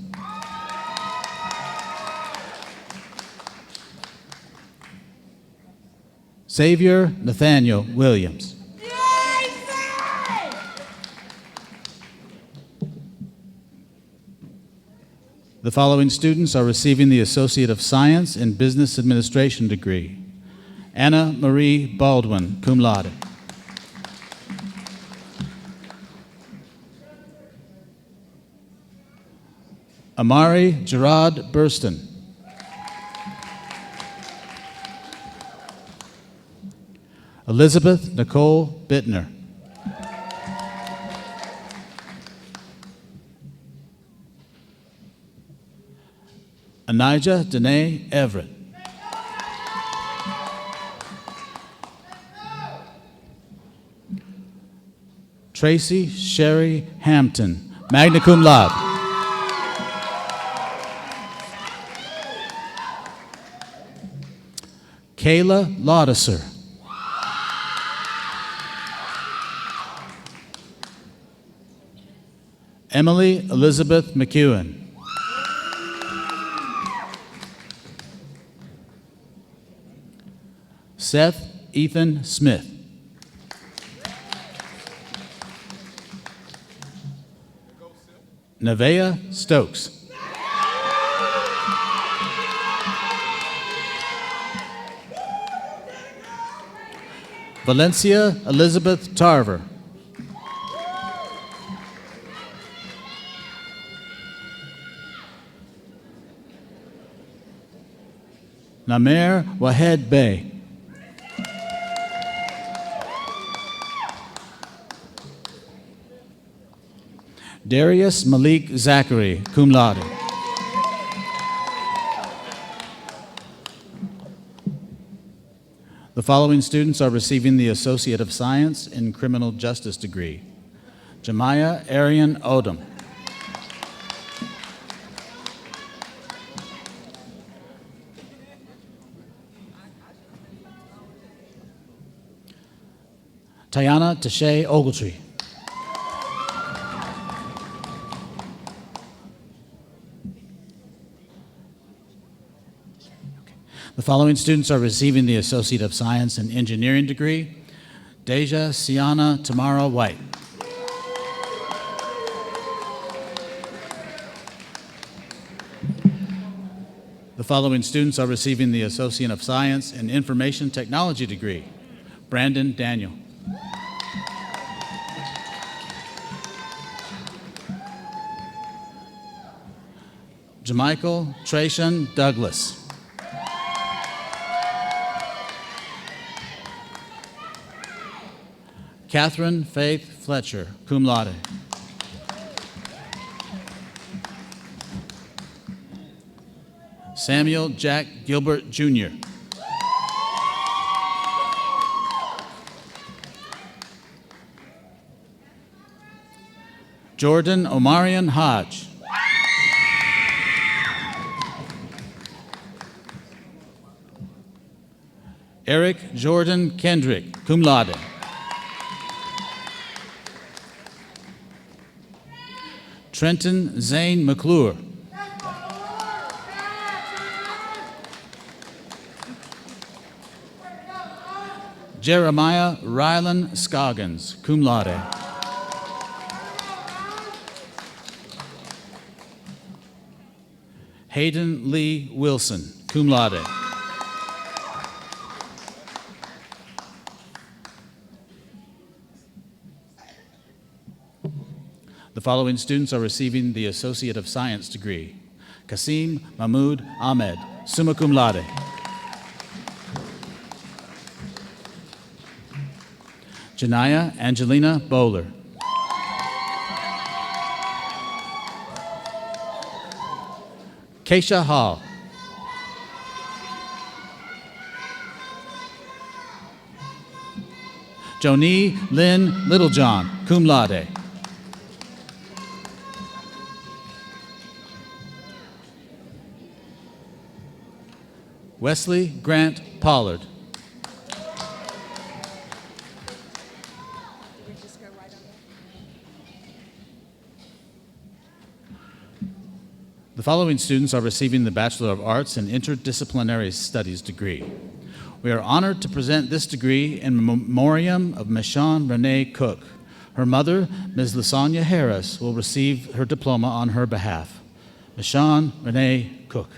Xavier Nathaniel Williams. The following students are receiving the Associate of Science in Business Administration degree. Anna Marie Baldwin, cum laude. Amari Gerard Burston. Elizabeth Nicole Bittner. Anijah Danae Everett. Tracy Sherry Hampton, magna cum laude. Kayla Laudiser. Emily Elizabeth McEwen. Seth Ethan Smith. Nevaeh Stokes. Valencia Elizabeth Tarver. Namer Wahed Bey. Darius Malik Zachary, cum laude. The following students are receiving the Associate of Science in Criminal Justice degree. Jemiah Arian Odom. Tayana Tashay Ogletree. The following students are receiving the Associate of Science in Engineering degree: Deja Siana Tamara White. The following students are receiving the Associate of Science in Information Technology degree: Brandon Daniel. Jamichael Tracian Douglas. Catherine Faith Fletcher, cum laude. Samuel Jack Gilbert, Jr. Jordan Omarion Hodge. Eric Jordan Kendrick, cum laude. Trenton Zane McClure. Jeremiah Rylan Scoggins, cum laude. Hayden Lee Wilson, cum laude. The following students are receiving the Associate of Science degree: Kasim Mahmoud Ahmed, summa cum laude. Janaya Angelina Bowler. Keisha Hall. Joni Lynn Littlejohn, cum laude. Wesley Grant Pollard. The following students are receiving the Bachelor of Arts in Interdisciplinary Studies degree. We are honored to present this degree in memoriam of Michonne Renee Cook. Her mother, Ms. Lasagna Harris, will receive her diploma on her behalf. Michonne Renee Cook.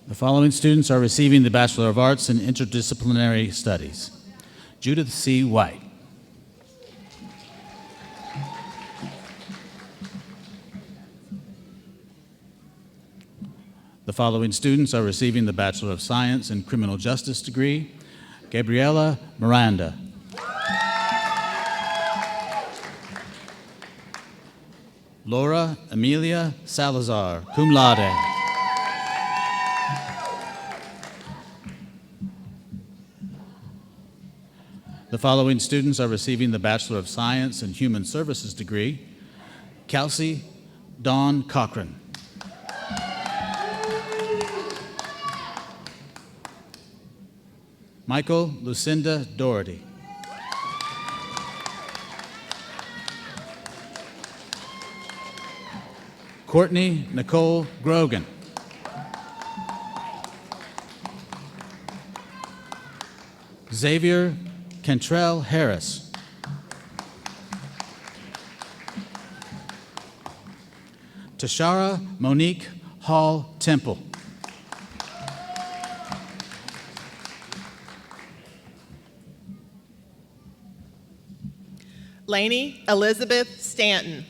The following students are receiving the Bachelor of Arts in Interdisciplinary Studies: Judith C. White. The following students are receiving the Bachelor of Science in Criminal Justice degree: Gabriela Miranda. Laura Amelia Salazar, cum laude. The following students are receiving the Bachelor of Science in Human Services degree: Kelsey Dawn Cochran. Michael Lucinda Doherty. Courtney Nicole Grogan. Xavier Cantrell Harris. Tashara Monique Hall Temple. Lainey Elizabeth Stanton.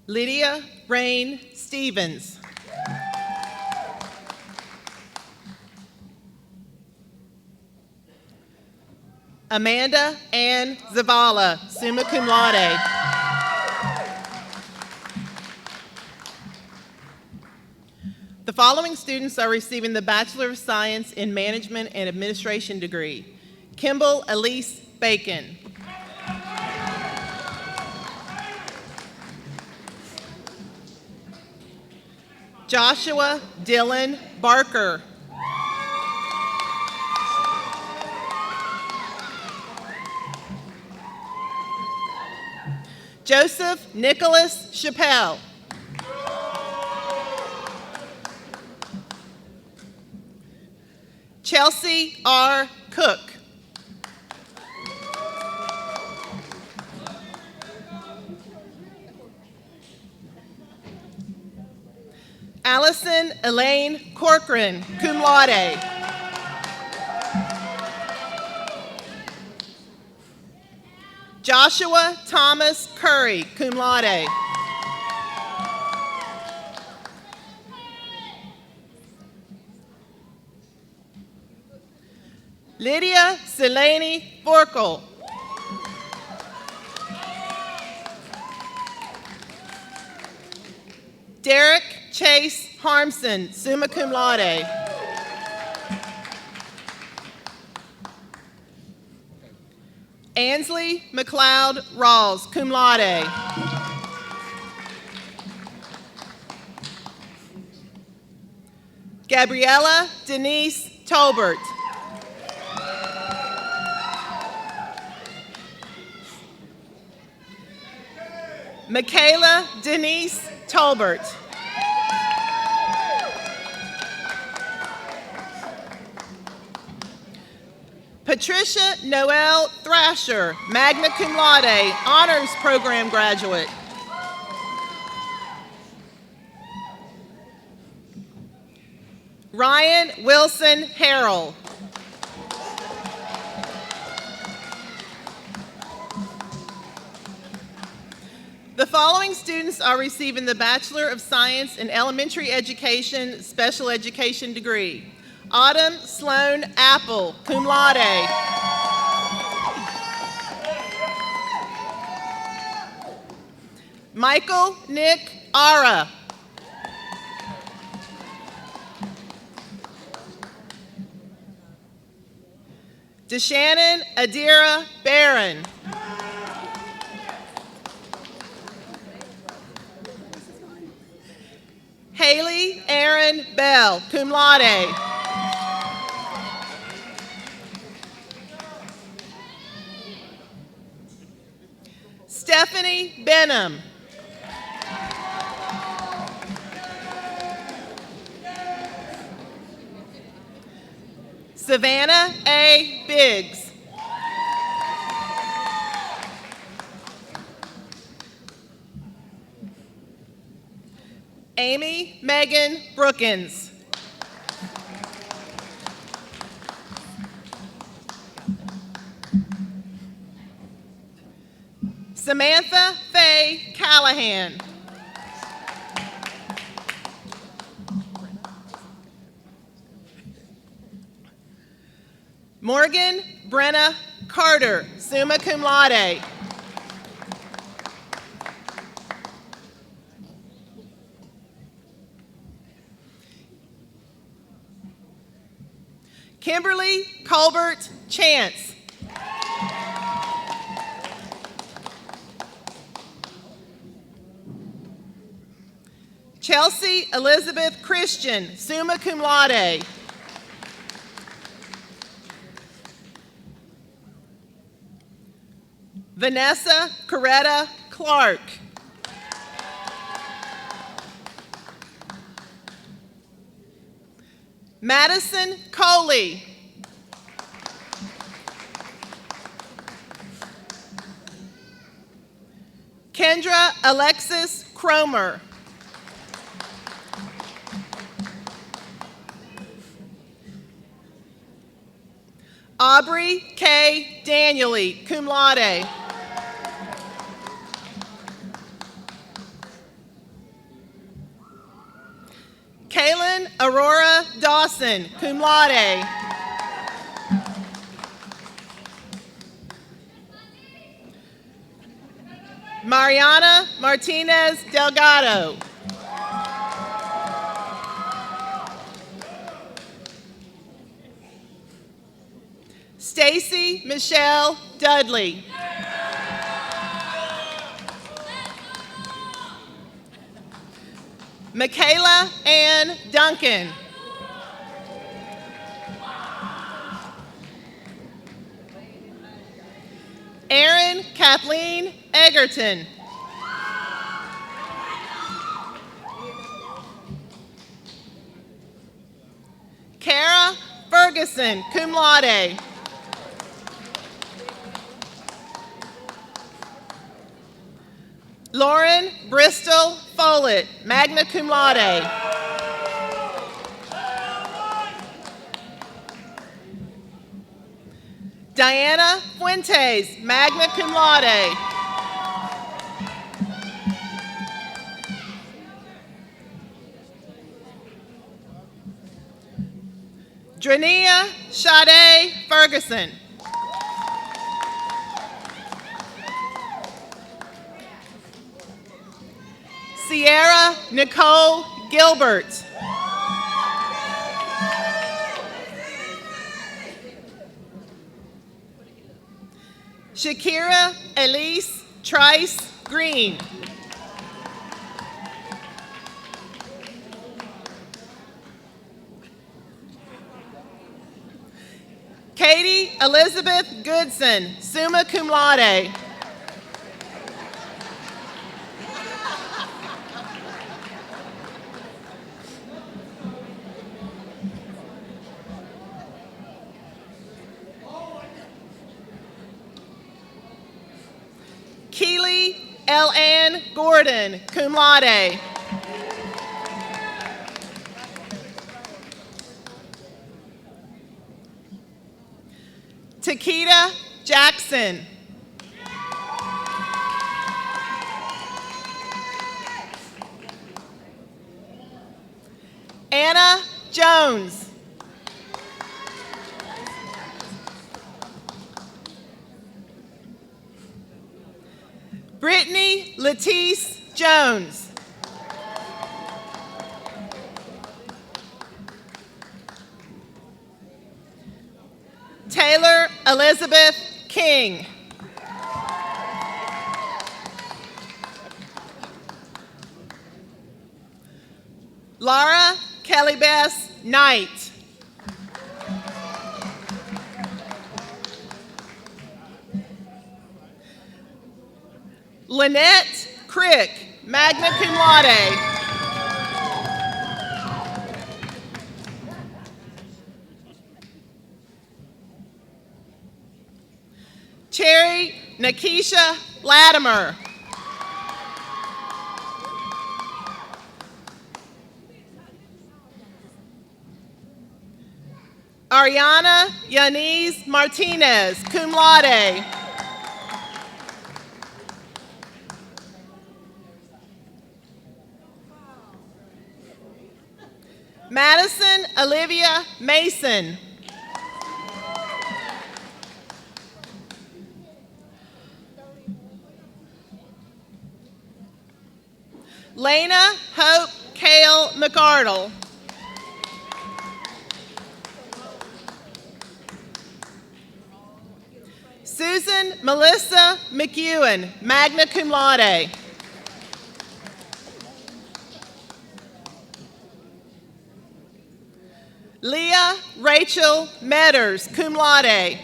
Lydia Rain Stevens. Amanda Ann Zavala, summa cum laude. The following students are receiving the Bachelor of Science in Management and Administration degree. Kimball Elise Bacon. Joshua Dylan Barker. Joseph Nicholas Chappelle. Chelsea R. Cook. Allison Elaine Corcoran, cum laude. Joshua Thomas Curry, cum laude. Lydia Selene Forkel. Derek Chase Harmson, summa cum laude. Ansley McLeod Rawls, cum laude. Gabriella Denise Tolbert. Michaela Denise Tolbert. Patricia Noel Thrasher, magna cum laude, honors program graduate. Ryan Wilson Harrell. The following students are receiving the Bachelor of Science in Elementary Education, Special Education degree. Autumn Sloan Apple, cum laude. Michael Nick Ara. DeShannon Adira Barron. Haley Aaron Bell, cum laude. Stephanie Benham. Savannah A. Biggs. Amy Megan Brookins. Samantha Faye Callahan. Morgan Brenna Carter, summa cum laude. Kimberly Colbert Chance. Chelsea Elizabeth Christian, summa cum laude. Vanessa Coretta Clark. Madison Coley. Kendra Alexis Cromer. Aubrey K. Daniely, cum laude. Kaylin Aurora Dawson, cum laude. Mariana Martinez Delgado. Stacy Michelle Dudley. Michaela Ann Duncan. Erin Kathleen Egerton. Kara Ferguson, cum laude. Lauren Bristol Follett, magna cum laude. Diana Fuentes, magna cum laude. Drania Sade Ferguson. Sierra Nicole Gilbert. Shakira Elise Trice Green. Katie Elizabeth Goodson, summa cum laude. Keely L. Ann Gordon, cum laude. Takita Jackson. Anna Jones. Brittany Letice Jones. Taylor Elizabeth King. Laura Kelly Bess Knight. Lynette Crick, magna cum laude. Cherry Nakisha Latimer. Ariana Yanez Martinez, cum laude. Madison Olivia Mason. Lena Hope Kale McArdle. Susan Melissa McEwen, magna cum laude. Leah Rachel Metters, cum laude.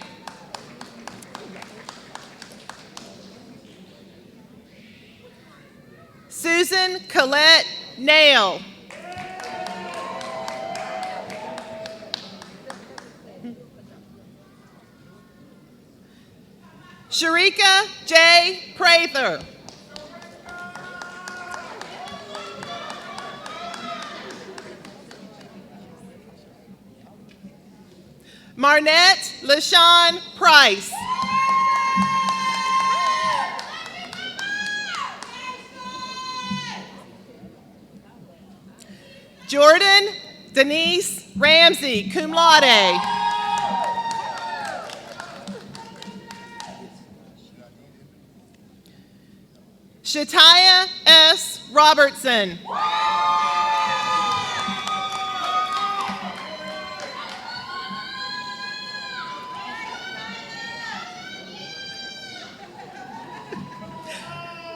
Susan Colette Nail. Sharika J. Prather. Marnette LaShawn Price. Jordan Denise Ramsey, cum laude. Shataya S. Robertson.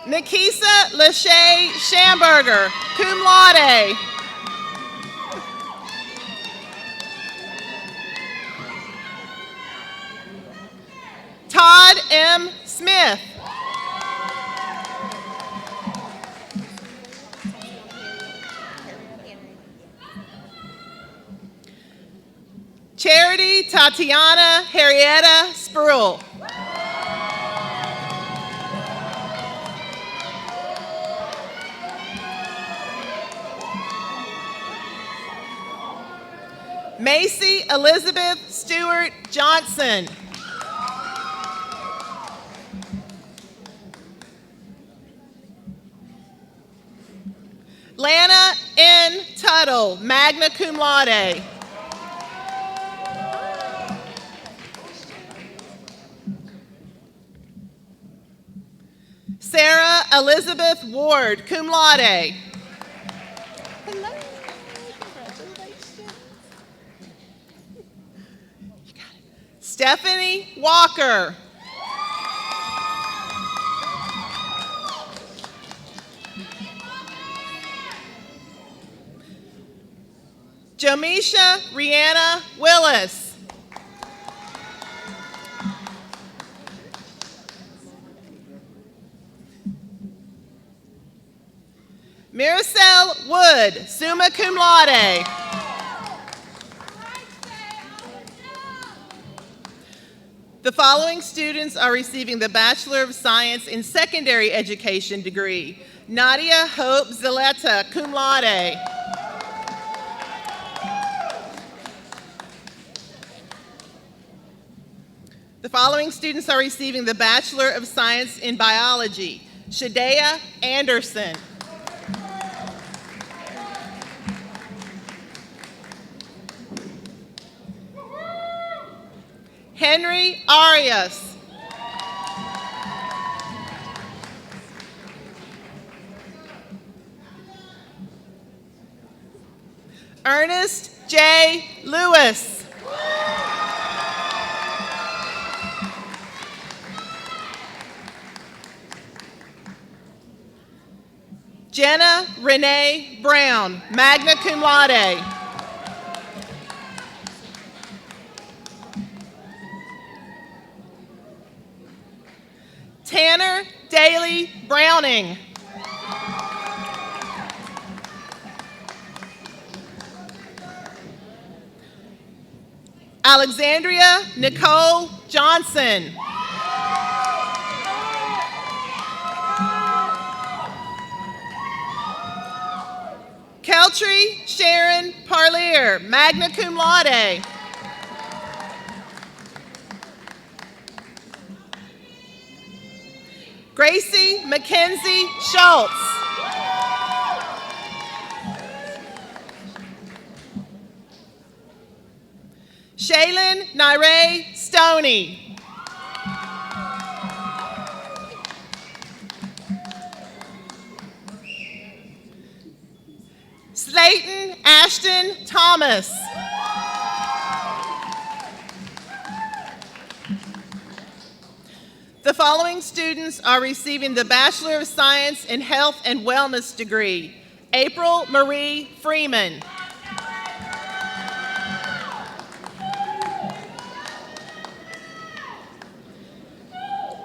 Nikisa Lachey Schamberger, cum laude. Todd M. Smith. Charity Tatiana Harrietta Spruill. Macy Elizabeth Stewart Johnson. Lana N. Tuttle, magna cum laude. Sarah Elizabeth Ward, cum laude. Stephanie Walker. Jomisha Rihanna Willis. Miracel Wood, summa cum laude. The following students are receiving the Bachelor of Science in Secondary Education degree. Nadia Hope Zaletta, cum laude. The following students are receiving the Bachelor of Science in Biology. Shadea Anderson. Henry Arias. Ernest J. Lewis. Jenna Renee Brown, magna cum laude. Tanner Daly Browning. Alexandria Nicole Johnson. Keltry Sharon Parlier, magna cum laude. Gracie Mackenzie Schultz. Shaylin Nire Stoney. Slayton Ashton Thomas. The following students are receiving the Bachelor of Science in Health and Wellness degree. April Marie Freeman.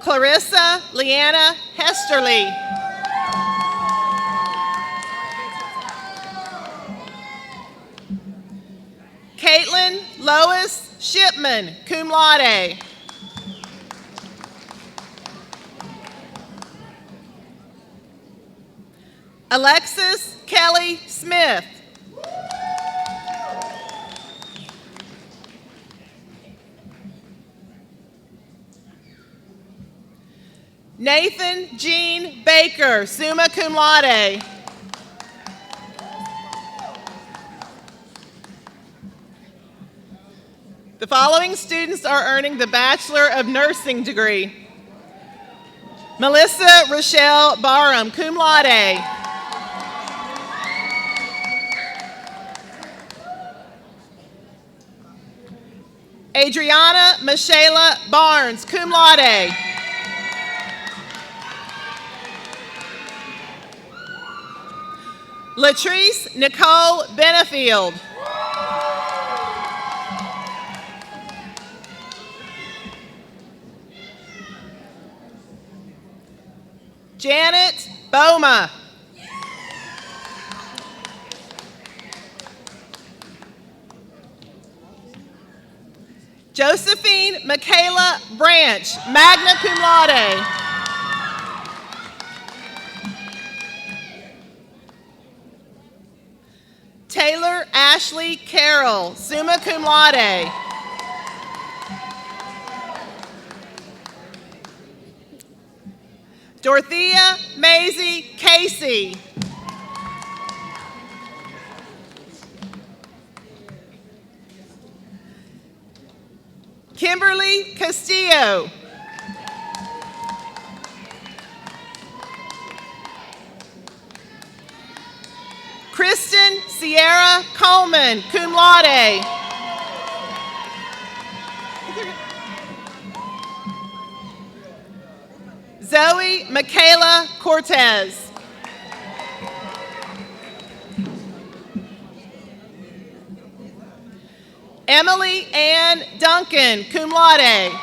Clarissa Leanna Hesterly. Caitlin Lois Shipman, cum laude. Alexis Kelly Smith. Nathan Jean Baker, summa cum laude. The following students are earning the Bachelor of Nursing degree. Melissa Rochelle Barham, cum laude. Adriana Michaela Barnes, cum laude. Latrice Nicole Benefield. Janet Boma. Josephine Michaela Branch, magna cum laude. Taylor Ashley Carroll, summa cum laude. Dorothea Maisie Casey. Kimberly Castillo. Kristen Sierra Coleman, cum laude. Zoe Michaela Cortez. Emily Ann Duncan, cum laude.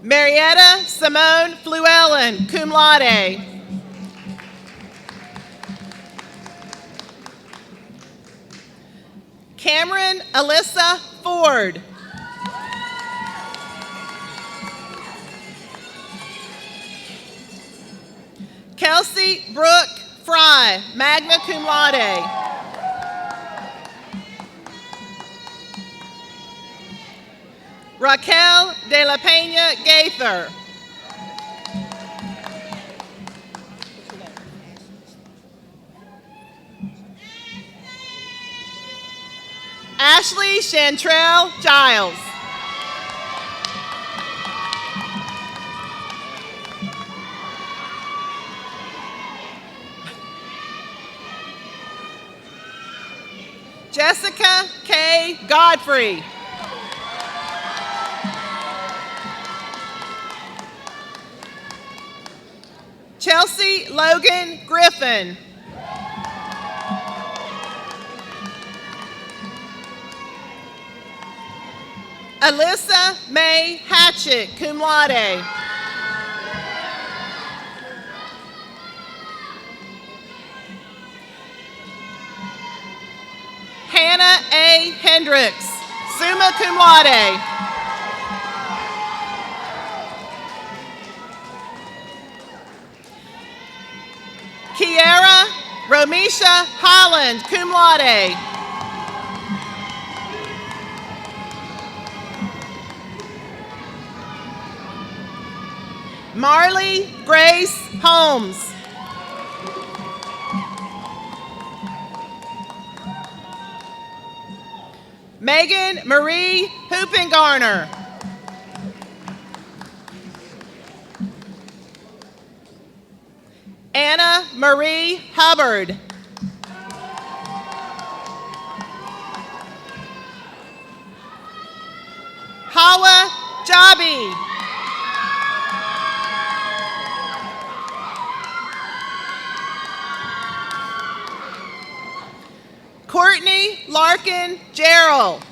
Marietta Simone Fluellen, cum laude. Cameron Alyssa Ford. Kelsey Brooke Fry, magna cum laude. Raquel de la Peña Gaither. Ashley Chantrell Giles. Jessica K. Godfrey. Chelsea Logan Griffin. Alyssa May Hatchett, cum laude. Hannah A. Hendricks, summa cum laude. Kiara Romisha Holland, cum laude. Marley Grace Holmes. Megan Marie Hoopengarner. Anna Marie Hubbard. Hawa Jabi. Courtney Larkin Gerald.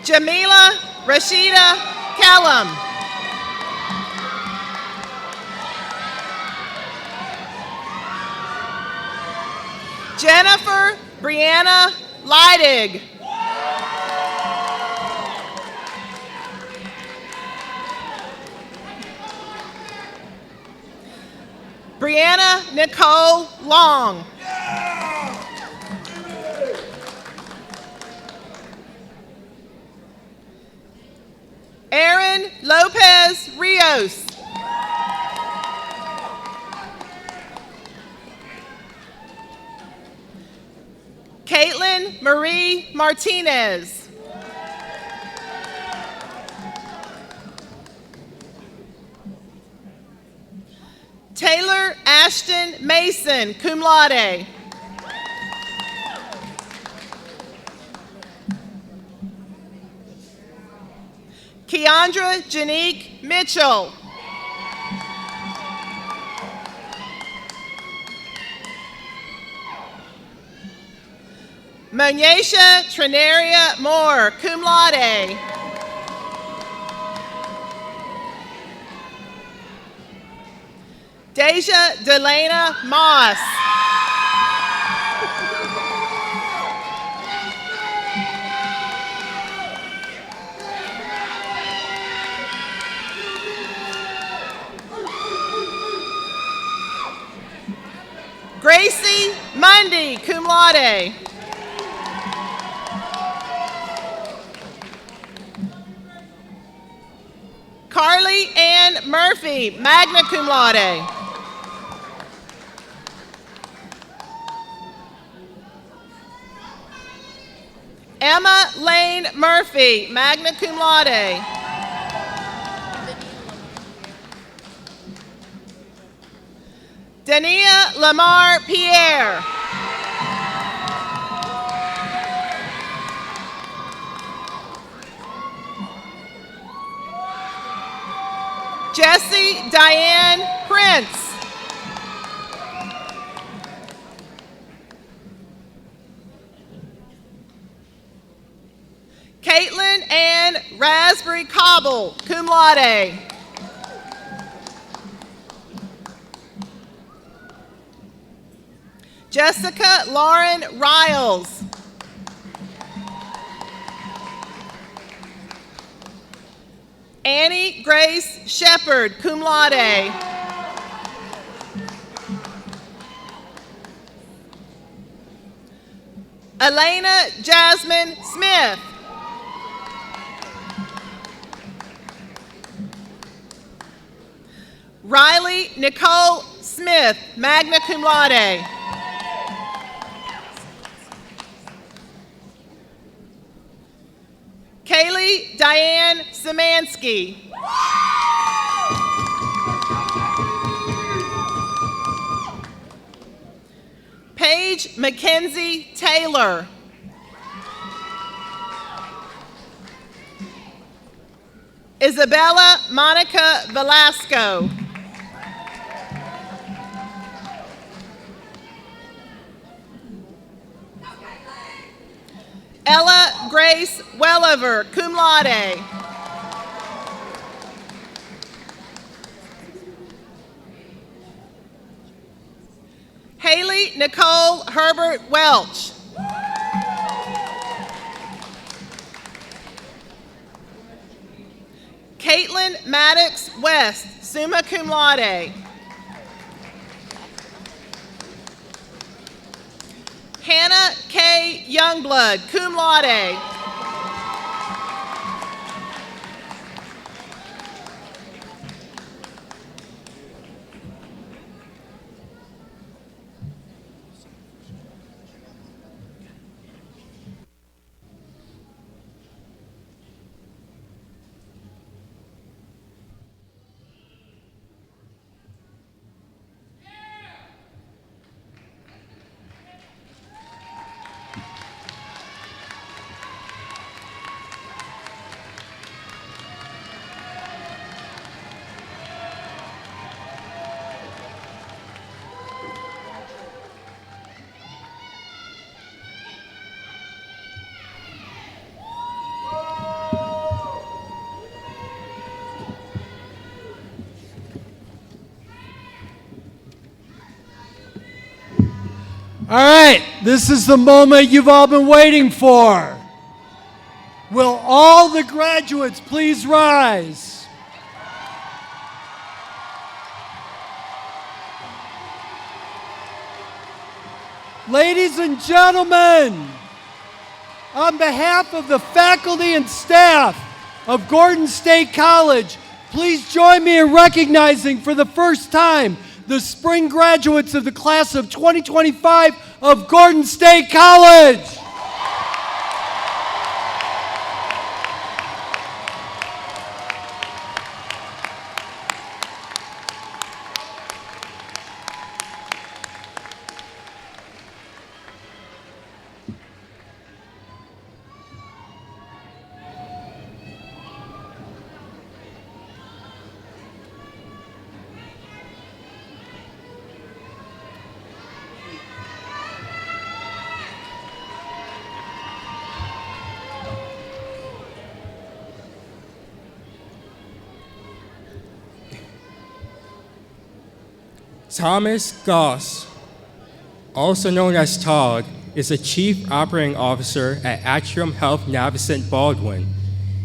Jamila Rashida Kellum. Jennifer Brianna Leidig. Brianna Nicole Long. Aaron Lopez Rios. Caitlin Marie Martinez. Taylor Ashton Mason, cum laude. Keandra Janique Mitchell. Monyesha Trinaria Moore, cum laude. Deja Delana Moss. Gracie Mundy, cum laude. Carly Ann Murphy, magna cum laude. Emma Lane Murphy, magna cum laude. Dania Lamar Pierre. Jessie Diane Prince. Caitlin Ann Raspberry Cobble, cum laude. Jessica Lauren Riles. Annie Grace Shepard, cum laude. Elena Jasmine Smith. Riley Nicole Smith, magna cum laude. Kaylee Diane Szymanski. Paige Mackenzie Taylor. Isabella Monica Velasco. Ella Grace Welliver, cum laude. Haley Nicole Herbert Welch. Caitlin Maddox West, summa cum laude. Hannah K. Youngblood, cum laude. All right, this is the moment you've all been waiting for. Will all the graduates please rise? Ladies and gentlemen, on behalf of the faculty and staff of Gordon State College, please join me in recognizing for the first time the spring graduates of the class of 2025 of Gordon State College. Thomas Goss, also known as TOG, is the Chief Operating Officer at Atrium Health Navicent Baldwin.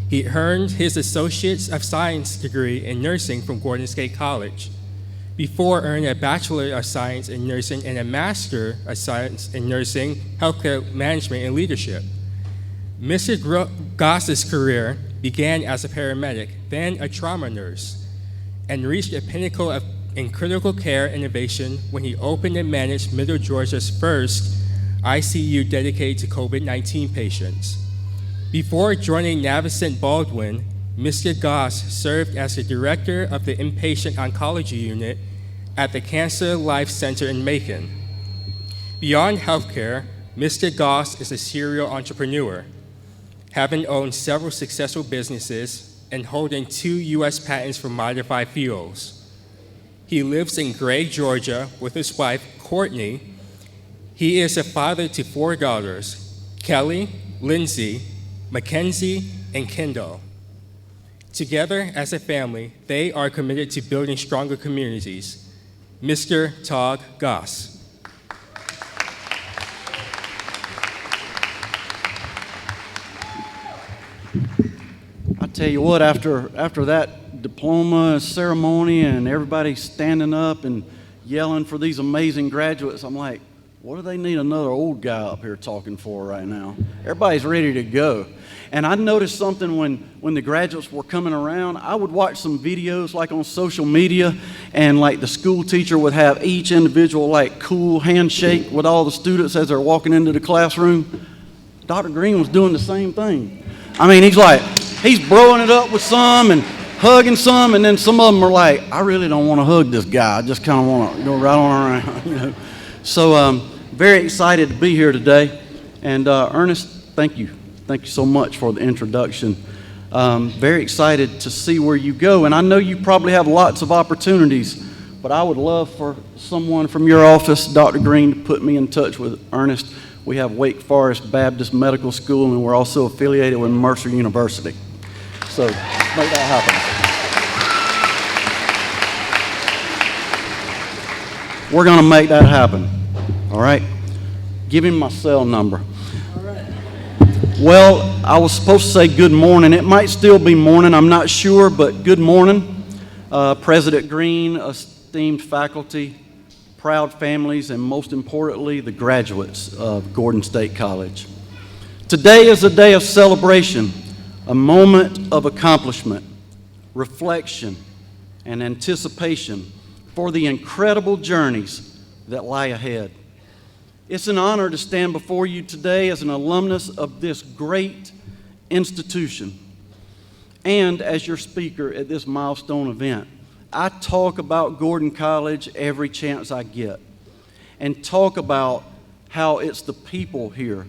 He earned his Associates of Science degree in nursing from Gordon State College, before earning a Bachelor of Science in Nursing and a Master of Science in Nursing, Healthcare Management, and Leadership. Mr. Goss's career began as a paramedic, then a trauma nurse, and reached a pinnacle in critical care innovation when he opened and managed Middle Georgia's first ICU dedicated to COVID-19 patients. Before joining Navicent Baldwin, Mr. Goss served as the director of the inpatient oncology unit at the Cancer Life Center in Macon. Beyond healthcare, Mr. Goss is a serial entrepreneur, having owned several successful businesses and holding 2 U.S. patents for modified fuels. He lives in Gray, Georgia, with his wife, Courtney. He is a father to 4 daughters, Kelly, Lindsay, Mackenzie, and Kendall. Together as a family, they are committed to building stronger communities. Mr. TOG Goss. I tell you what, after that diploma ceremony and everybody standing up and yelling for these amazing graduates, I'm like, what do they need another old guy up here talking for right now? Everybody's ready to go. And I noticed something when the graduates were coming around. I would watch some videos like on social media, and like the school teacher would have each individual like cool handshake with all the students as they're walking into the classroom. Dr. Green was doing the same thing. I mean, he's blowing it up with some and hugging some, and then some of them are like, I really don't want to hug this guy. I just kind of want to go right on around, you know. So very excited to be here today. And Ernest, thank you. Thank you so much for the introduction. Very excited to see where you go. And I know you probably have lots of opportunities, but I would love for someone from your office, Dr. Green, to put me in touch with Ernest. We have Wake Forest Baptist Medical School, and we're also affiliated with Mercer University. So make that happen. We're going to make that happen. All right? Give him my cell number. All right. Well, I was supposed to say good morning. It might still be morning. I'm not sure, but good morning. President Green, esteemed faculty, proud families, and most importantly, the graduates of Gordon State College. Today is a day of celebration, a moment of accomplishment, reflection, and anticipation for the incredible journeys that lie ahead. It's an honor to stand before you today as an alumnus of this great institution and as your speaker at this milestone event. I talk about Gordon College every chance I get and talk about how it's the people here,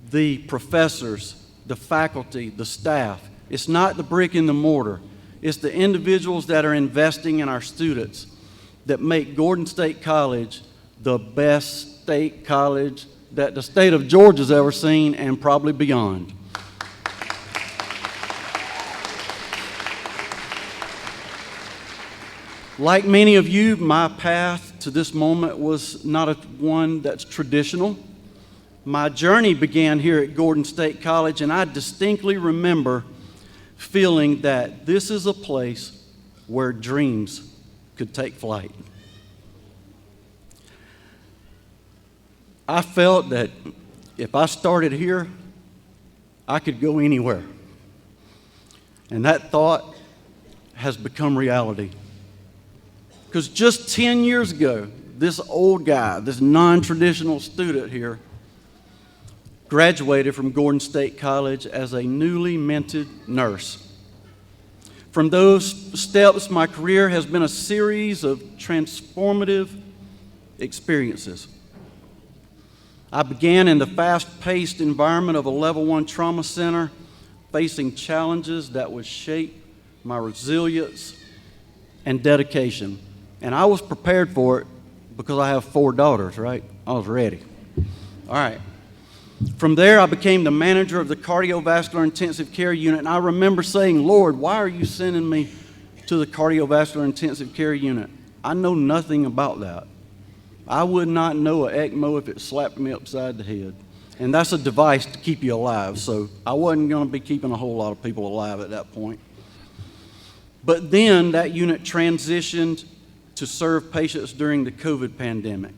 the professors, the faculty, the staff. It's not the brick and the mortar. It's the individuals that are investing in our students that make Gordon State College the best state college that the state of Georgia's ever seen, and probably beyond. Like many of you, my path to this moment was not one that's traditional. My journey began here at Gordon State College, and I distinctly remember feeling that this is a place where dreams could take flight. I felt that if I started here, I could go anywhere. And that thought has become reality. Because just 10 years ago, this old guy, this non-traditional student here, graduated from Gordon State College as a newly minted nurse. From those steps, my career has been a series of transformative experiences. I began in the fast-paced environment of a level 1 trauma center, facing challenges that would shape my resilience and dedication. And I was prepared for it because I have 4 daughters, right? I was ready. All right. From there, I became the manager of the cardiovascular intensive care unit, and I remember saying, Lord, why are you sending me to the cardiovascular intensive care unit? I know nothing about that. I would not know an ECMO if it slapped me upside the head. And that's a device to keep you alive, so I wasn't going to be keeping a whole lot of people alive at that point. But then that unit transitioned to serve patients during the COVID pandemic.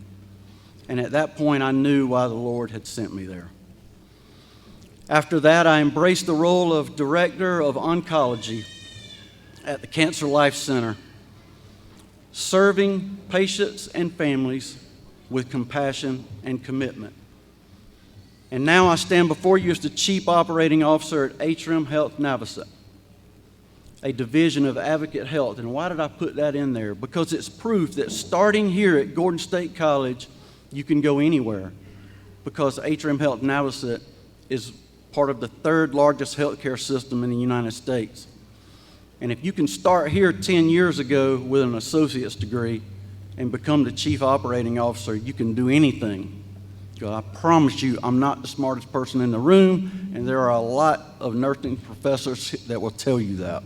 And at that point, I knew why the Lord had sent me there. After that, I embraced the role of Director of Oncology at the Cancer Life Center, serving patients and families with compassion and commitment. And now I stand before you as the Chief Operating Officer at Atrium Health Navicet, a division of Advocate Health. And why did I put that in there? Because it's proof that starting here at Gordon State College, you can go anywhere, because Atrium Health Navicet is part of the 3rd largest healthcare system in the United States. And if you can start here 10 years ago with an associate's degree and become the Chief Operating Officer, you can do anything. I promise you, I'm not the smartest person in the room, and there are a lot of nursing professors that will tell you that.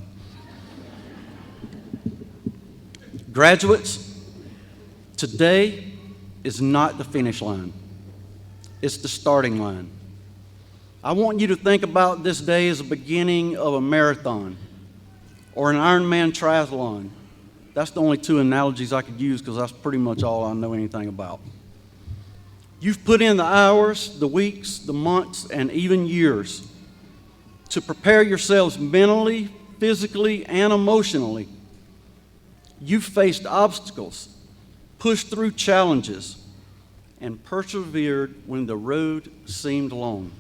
Graduates, today is not the finish line. It's the starting line. I want you to think about this day as the beginning of a marathon or an Ironman triathlon. That's the only 2 analogies I could use because that's pretty much all I know anything about. You've put in the hours, the weeks, the months, and even years to prepare yourselves mentally, physically, and emotionally. You've faced obstacles, pushed through challenges, and persevered when the road seemed long.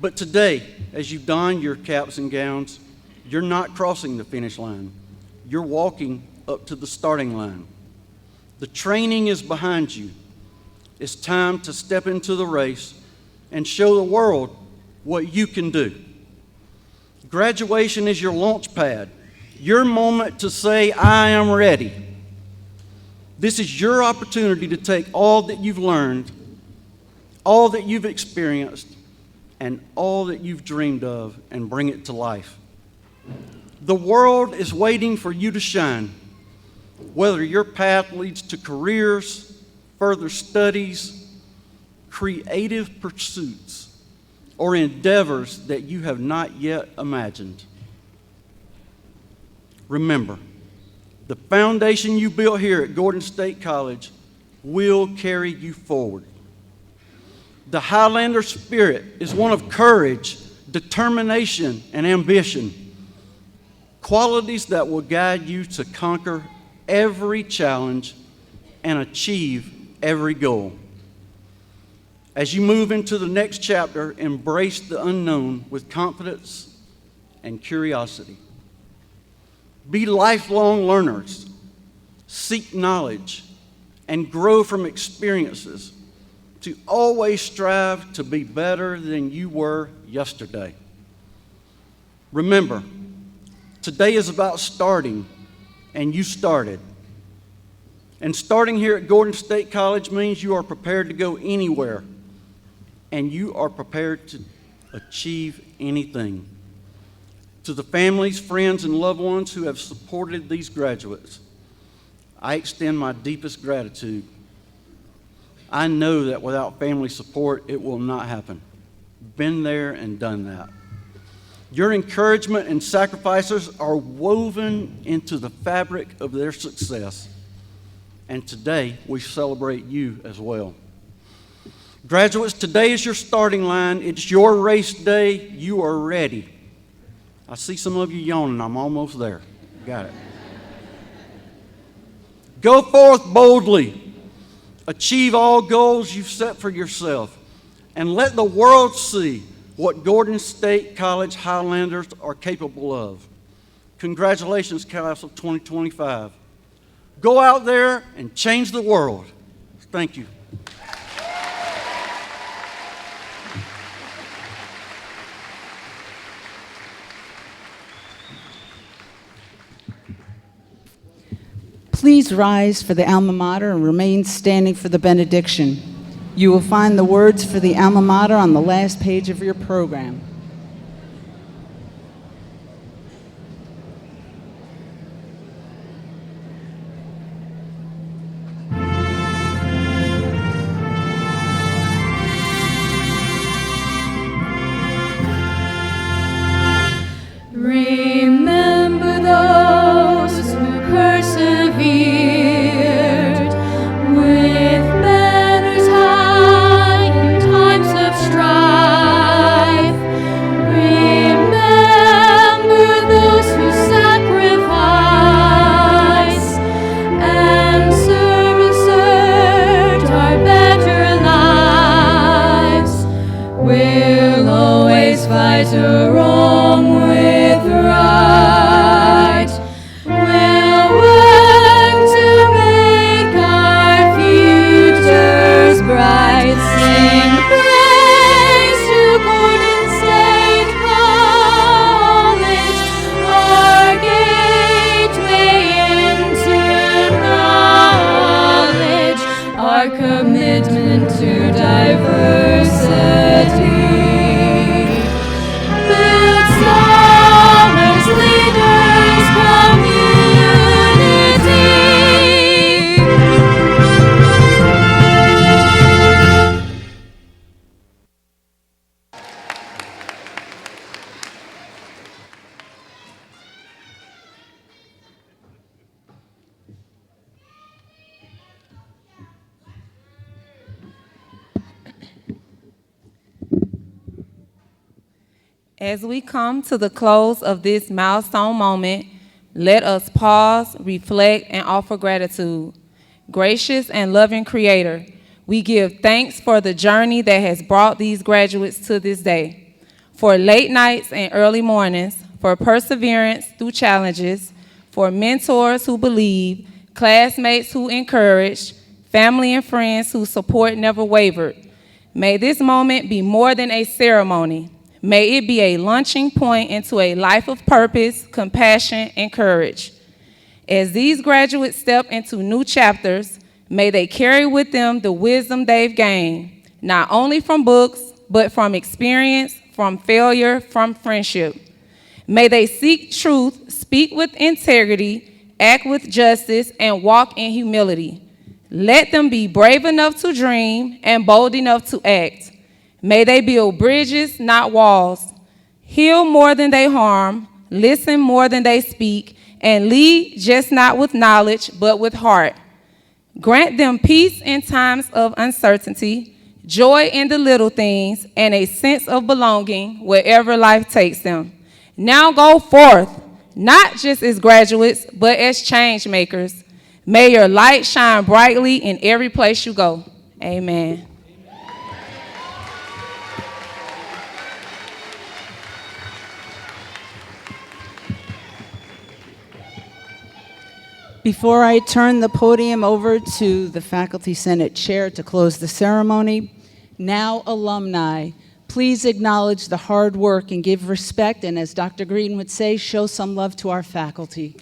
But today, as you don your caps and gowns, you're not crossing the finish line. You're walking up to the starting line. The training is behind you. It's time to step into the race and show the world what you can do. Graduation is your launch pad, your moment to say, I am ready. This is your opportunity to take all that you've learned, all that you've experienced, and all that you've dreamed of and bring it to life. The world is waiting for you to shine, whether your path leads to careers, further studies, creative pursuits, or endeavors that you have not yet imagined. Remember, the foundation you built here at Gordon State College will carry you forward. The Highlander spirit is one of courage, determination, and ambition, qualities that will guide you to conquer every challenge and achieve every goal. As you move into the next chapter, embrace the unknown with confidence and curiosity. Be lifelong learners, seek knowledge, and grow from experiences to always strive to be better than you were yesterday. Remember, today is about starting, and you started. And starting here at Gordon State College means you are prepared to go anywhere, and you are prepared to achieve anything. To the families, friends, and loved ones who have supported these graduates, I extend my deepest gratitude. I know that without family support, it will not happen. Been there and done that. Your encouragement and sacrifices are woven into the fabric of their success. And today, we celebrate you as well. Graduates, today is your starting line. It's your race day. You are ready. I see some of you yawning. I'm almost there. Got it. Go forth boldly. Achieve all goals you've set for yourself. And let the world see what Gordon State College Highlanders are capable of. Congratulations, class of 2025. Go out there and change the world. Thank you. Please rise for the alma mater and remain standing for the benediction. You will find the words for the alma mater on the last page of your program. Remember those who persevered with banners high in times of strife. Remember those who sacrifice and serve our better lives. We'll always fight a wrong with right. We'll work to make our futures bright. Sing praise to Gordon State College, our gateway into knowledge, our commitment to diversity. Build scholars, leaders, community. As we come to the close of this milestone moment, let us pause, reflect, and offer gratitude. Gracious and loving Creator, we give thanks for the journey that has brought these graduates to this day, for late nights and early mornings, for perseverance through challenges, for mentors who believe, classmates who encouraged, family and friends whose support never wavered. May this moment be more than a ceremony. May it be a launching point into a life of purpose, compassion, and courage. As these graduates step into new chapters, may they carry with them the wisdom they've gained, not only from books, but from experience, from failure, from friendship. May they seek truth, speak with integrity, act with justice, and walk in humility. Let them be brave enough to dream and bold enough to act. May they build bridges, not walls, heal more than they harm, listen more than they speak, and lead just not with knowledge, but with heart. Grant them peace in times of uncertainty, joy in the little things, and a sense of belonging wherever life takes them. Now go forth, not just as graduates, but as change makers. May your light shine brightly in every place you go. Amen. Before I turn the podium over to the Faculty Senate Chair to close the ceremony, now alumni, please acknowledge the hard work and give respect, and as Dr. Green would say, show some love to our faculty.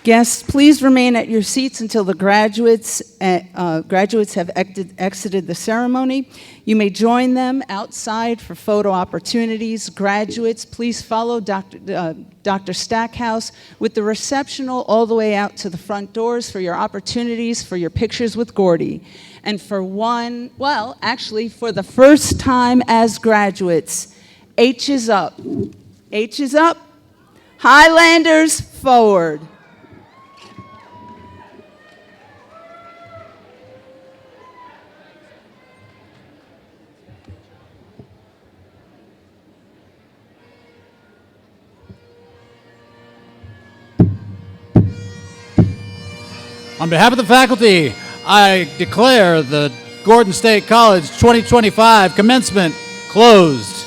Guests, please remain at your seats until the graduates have exited the ceremony. You may join them outside for photo opportunities. Graduates, please follow Dr. Stackhouse with the receptional all the way out to the front doors for your opportunities for your pictures with Gordy. And for the first time as graduates, H is up. H is up. Highlanders forward. On behalf of the faculty, I declare the Gordon State College 2025 commencement closed.